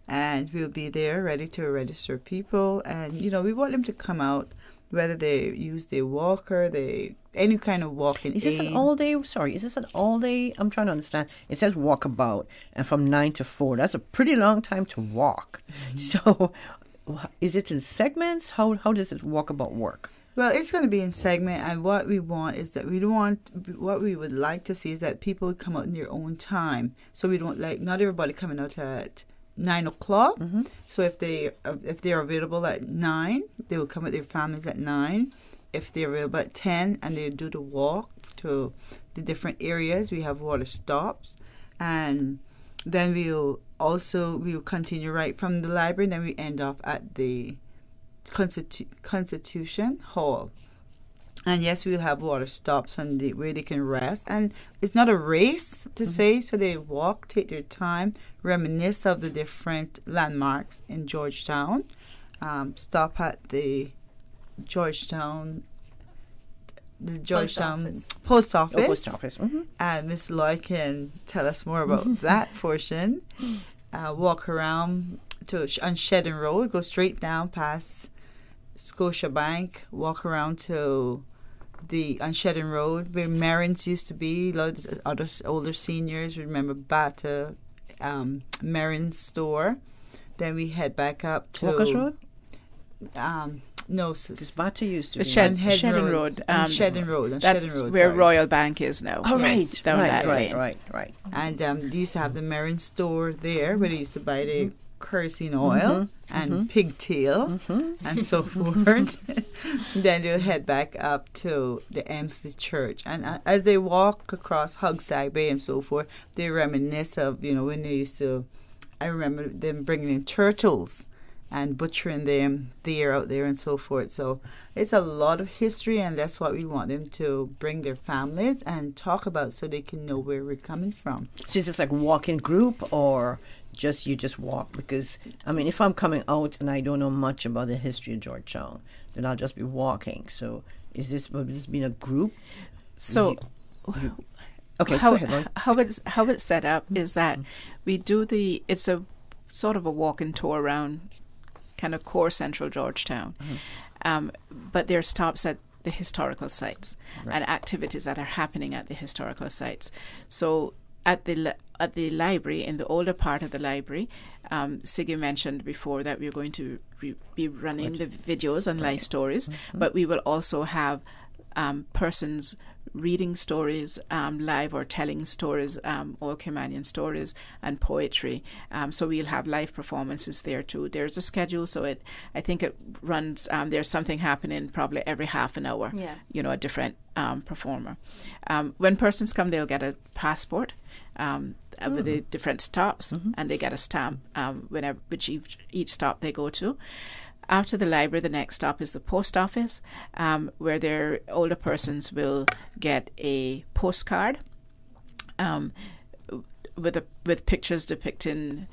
And we'll be there ready to register people. And, you know, we want them to come out, whether they use their walker, any kind of walking aid. Is this an all-day? Sorry, is this an all-day? I'm trying to understand. It says walkabout, and from 9 to 4. That's a pretty long time to walk. Mm-hmm. So is it in segments? How does it walkabout work? Well, it's going to be in segment, and what we want is that what we would like to see is that people would come out in their own time. So we don't not everybody coming out at 9 o'clock. Mm-hmm. So if they're available at 9, they will come with their families at 9. If they're available at 10 and they do the walk to the different areas, we have water stops. And then we'll continue right from the library, and then we end off at the Constitution Hall. And yes, we'll have water stops on where they can rest. And it's not a race to say, so they walk, take their time, reminisce of the different landmarks in Georgetown, stop at the Georgetown Post Office. Post Office. Mm-hmm. And Miss Lloyd can tell us more about that portion. Walk around on Shedden Road, go straight down past Scotiabank, walk around to on Shedden Road where Marin's used to be. A lot of other older seniors remember Bata Marin's store. Then we head back up to Walker's Road? No, sis. Bata used to be. Shedden Road. Shedden Road. That's where Royal Bank is now. Oh, right. Yes, Right. And they used to have the Marin store there where they used to buy the kerosene oil and pigtail and so forth. Then they'll head back up to the Emsley Church. And as they walk across Hogsag Bay and so forth, they reminisce of, when they used to, I remember them bringing in turtles and butchering them out there and so forth. So it's a lot of history, and that's what we want them to bring their families and talk about so they can know where we're coming from. So is this like walk-in group, or you just walk? Because, if I'm coming out and I don't know much about the history of Georgetown, then I'll just be walking. So will this be a group? So Okay, how, go ahead, Lloyd. how it's set up is that we do it's a sort of a walking tour around kind of core central Georgetown. But there are stops at the historical sites and activities that are happening at the historical sites. So at the library, in the older part of the library, Siggy mentioned before that we're going to be running the videos and life stories, but we will also have persons reading stories live or telling stories, old Caymanian stories and poetry. So we'll have live performances there too. There's a schedule, so I think it runs, there's something happening probably every half an hour, a different performer. When persons come, they'll get a passport with the different stops, and they get a stamp which each stop they go to. After the library, the next stop is the post office, where their older persons will get a postcard with pictures depicting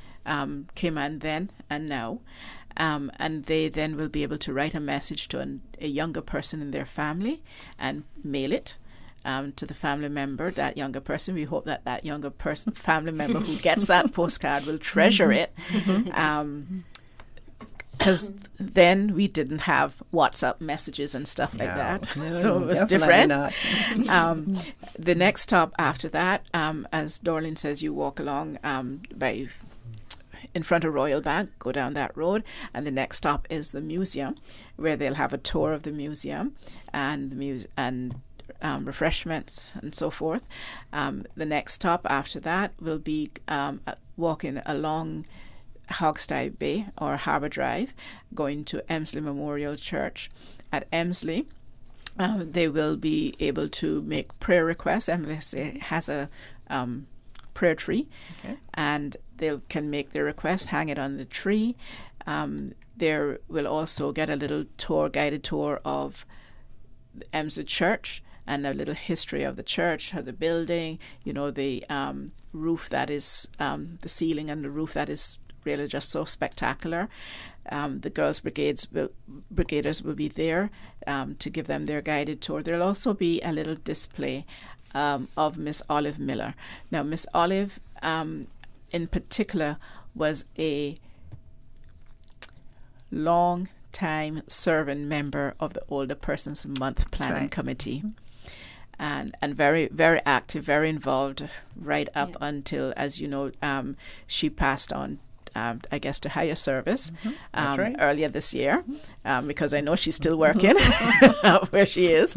Cayman then and now. And they then will be able to write a message to a younger person in their family and mail it to the family member, that younger person. We hope that younger person, family member who gets that postcard will treasure it. Because then we didn't have WhatsApp messages and stuff like that. No, so it was different. The next stop after that, as Dorleen says, you walk along in front of Royal Bank, go down that road, and the next stop is the museum, where they'll have a tour of the museum and refreshments and so forth. The next stop after that will be walking along Hogstye Bay or Harbour Drive, going to Emsley Memorial Church. At Emsley, they will be able to make prayer requests. Emsley has a prayer tree, and they can make their request, hang it on the tree. There will also get a little guided tour of the Emsley Church and a little history of the church, the building, the roof that is, the ceiling and the roof that is really just so spectacular. The Girls Brigaders will be there to give them their guided tour. There'll also be a little display of Miss Olive Miller. Now, Miss Olive in particular was a long time serving member of the Older Persons Month Planning Committee. And very, very active, very involved right up until, as you know, she passed on, I guess, to higher service earlier this year, because I know she's still working where she is.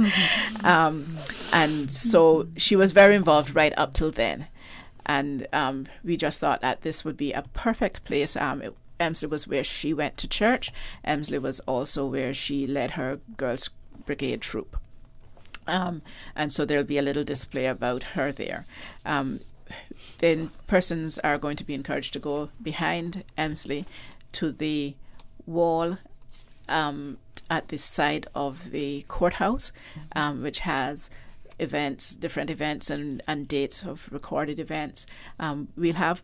And so she was very involved right up till then. And we just thought that this would be a perfect place. Emsley was where she went to church. Emsley was also where she led her Girls Brigade troop. And so there'll be a little display about her there. Then persons are going to be encouraged to go behind Emsley to the wall at the side of the courthouse, which has different events and dates of recorded events. We have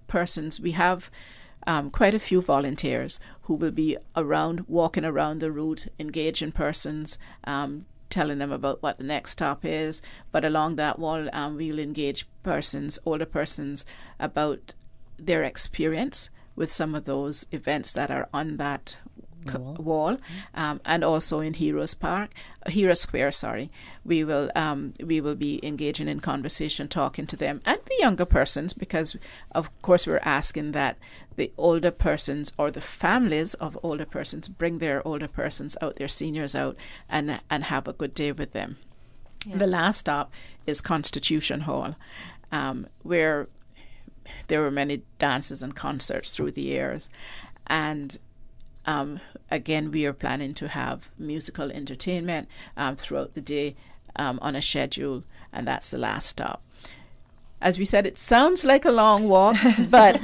quite a few volunteers who will be walking around the route, engaging persons, telling them about what the next stop is. But along that wall, we'll engage older persons, about their experience with some of those events that are on that wall, and also in Hero Square. We will be engaging in conversation, talking to them and the younger persons, because of course we're asking that the older persons or the families of older persons bring their older persons out, their seniors out, and have a good day with them. The last stop is Constitution Hall, where there were many dances and concerts through the years. And again, we are planning to have musical entertainment throughout the day on a schedule, and that's the last stop. As we said, it sounds like a long walk, but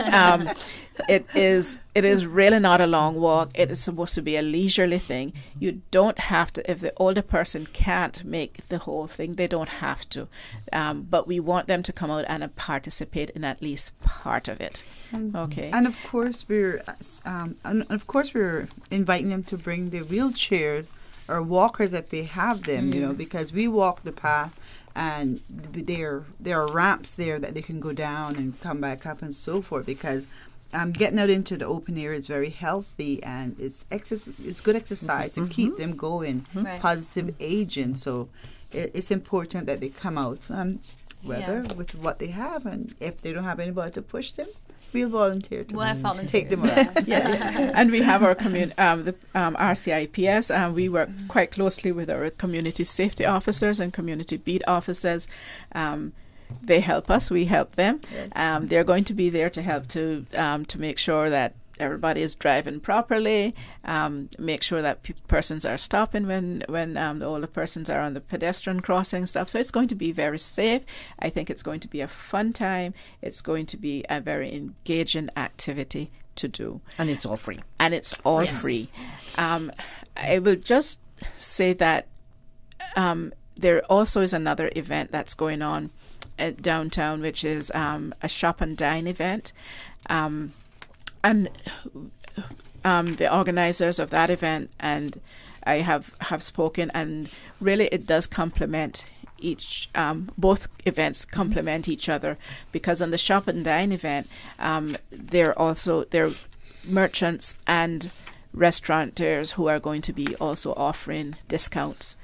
it is really not a long walk. It is supposed to be a leisurely thing. You don't have to, if the older person can't make the whole thing, they don't have to. But we want them to come out and participate in at least part of it. Okay. And of course we're inviting them to bring their wheelchairs or walkers if they have them, because we walk the path. and there are ramps there that they can go down and come back up and so forth, because getting out into the open air is very healthy, and it's good exercise to keep them going, positive aging. So it's important that they come out, with what they have, and if they don't have anybody to push them, we'll volunteer to take them out. Yes, and we have our RCIPS. We work quite closely with our community safety officers and community beat officers. They help us, we help them. Yes. They're going to be there to help to make sure that everybody is driving properly, make sure that persons are stopping when the older persons are on the pedestrian crossing stuff. So it's going to be very safe. I think it's going to be a fun time. It's going to be a very engaging activity to do. And it's all free. Free. I will just say that there also is another event that's going on at downtown, which is a shop and dine event. And the organizers of that event and I have spoken, and really it does complement both events complement each other, because on the shop and dine event, there are merchants and restaurateurs who are going to be also offering discounts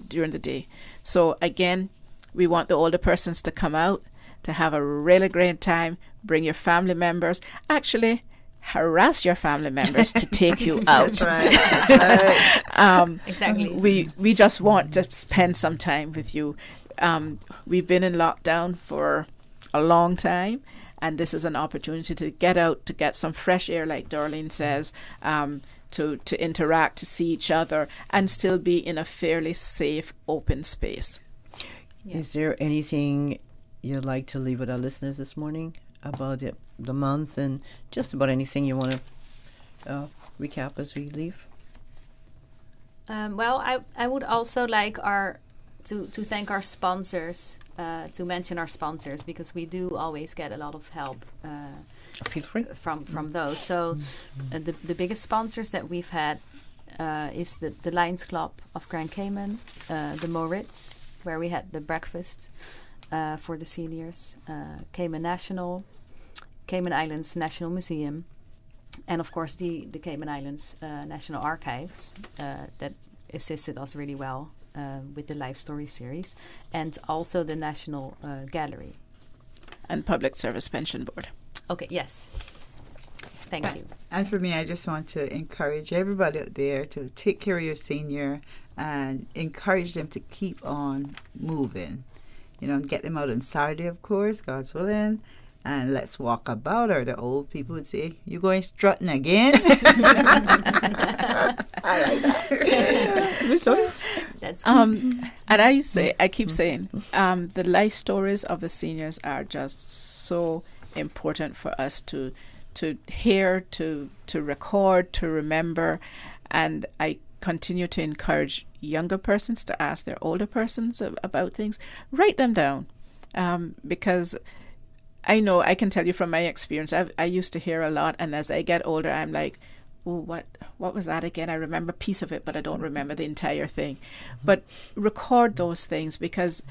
during the day. So again, we want the older persons to come out, to have a really great time. Bring your family members. Actually, harass your family members to take you out. That's right. Exactly. We just want to spend some time with you. We've been in lockdown for a long time, and this is an opportunity to get out, to get some fresh air, like Darlene says, to interact, to see each other, and still be in a fairly safe, open space. Yeah. Is there anything you'd like to leave with our listeners this morning about the month, and just about anything you want to recap as we leave? Well, I would also like to thank our sponsors, to mention our sponsors, because we do always get a lot of help Feel free. from those. So the biggest sponsors that we've had is the Lions Club of Grand Cayman, the Moritz, where we had the breakfast for the seniors, Cayman Islands National Museum, and of course the Cayman Islands National Archives that assisted us really well with the Life Story series, and also the National Gallery. And Public Service Pension Board. Okay, yes. Thank you. And for me, I just want to encourage everybody out there to take care of your senior and encourage them to keep on moving. Get them out on Saturday, of course, God's willing, and let's walk about, or the old people would say, "You going strutting again?" I like that. Miss Lloyd? That's and I keep saying, the life stories of the seniors are just so important for us to hear, to record, to remember, and I continue to encourage younger persons to ask their older persons about things. Write them down, because I know, I can tell you from my experience, I used to hear a lot, and as I get older, I'm like, oh, what was that again? I remember a piece of it, but I don't remember the entire thing. But record those things, because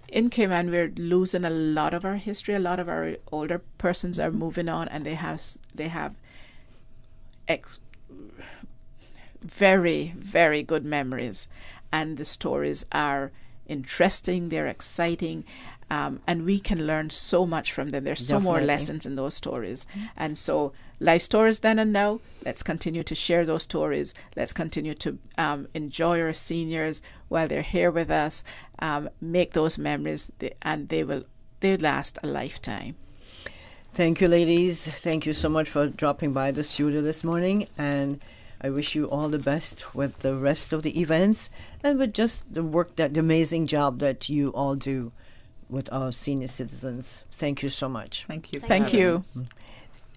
in Cayman, we're losing a lot of our history. A lot of our older persons are moving on, and they have very, very good memories, and the stories are interesting, they're exciting, and we can learn so much from them. There's so more lessons in those stories. And so life stories then and now, let's continue to share those stories. Let's continue to enjoy our seniors while they're here with us, make those memories, and they'll last a lifetime. Thank you, ladies. Thank you so much for dropping by the studio this morning, and I wish you all the best with the rest of the events and with just the amazing job that you all do with our senior citizens. Thank you so much. Thank you. Thank you.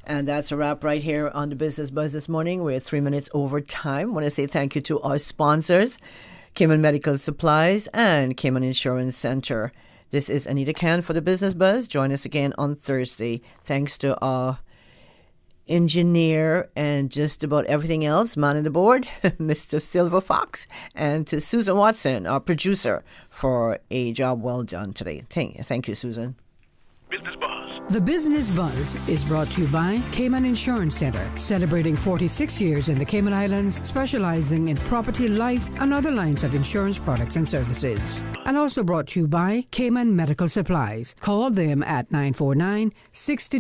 And that's a wrap right here on the Business Buzz this morning. We're 3 minutes over time. I want to say thank you to our sponsors, Cayman Medical Supplies and Cayman Insurance Center. This is Anita Can for the Business Buzz. Join us again on Thursday. Thanks to our engineer, and just about everything else, man on the board, Mr. Silver Fox, and to Susan Watson, our producer, for a job well done today. Thank you, Susan. The Business Buzz is brought to you by Cayman Insurance Center, celebrating 46 years in the Cayman Islands, specializing in property, life, and other lines of insurance products and services. And also brought to you by Cayman Medical Supplies. Call them at 949-62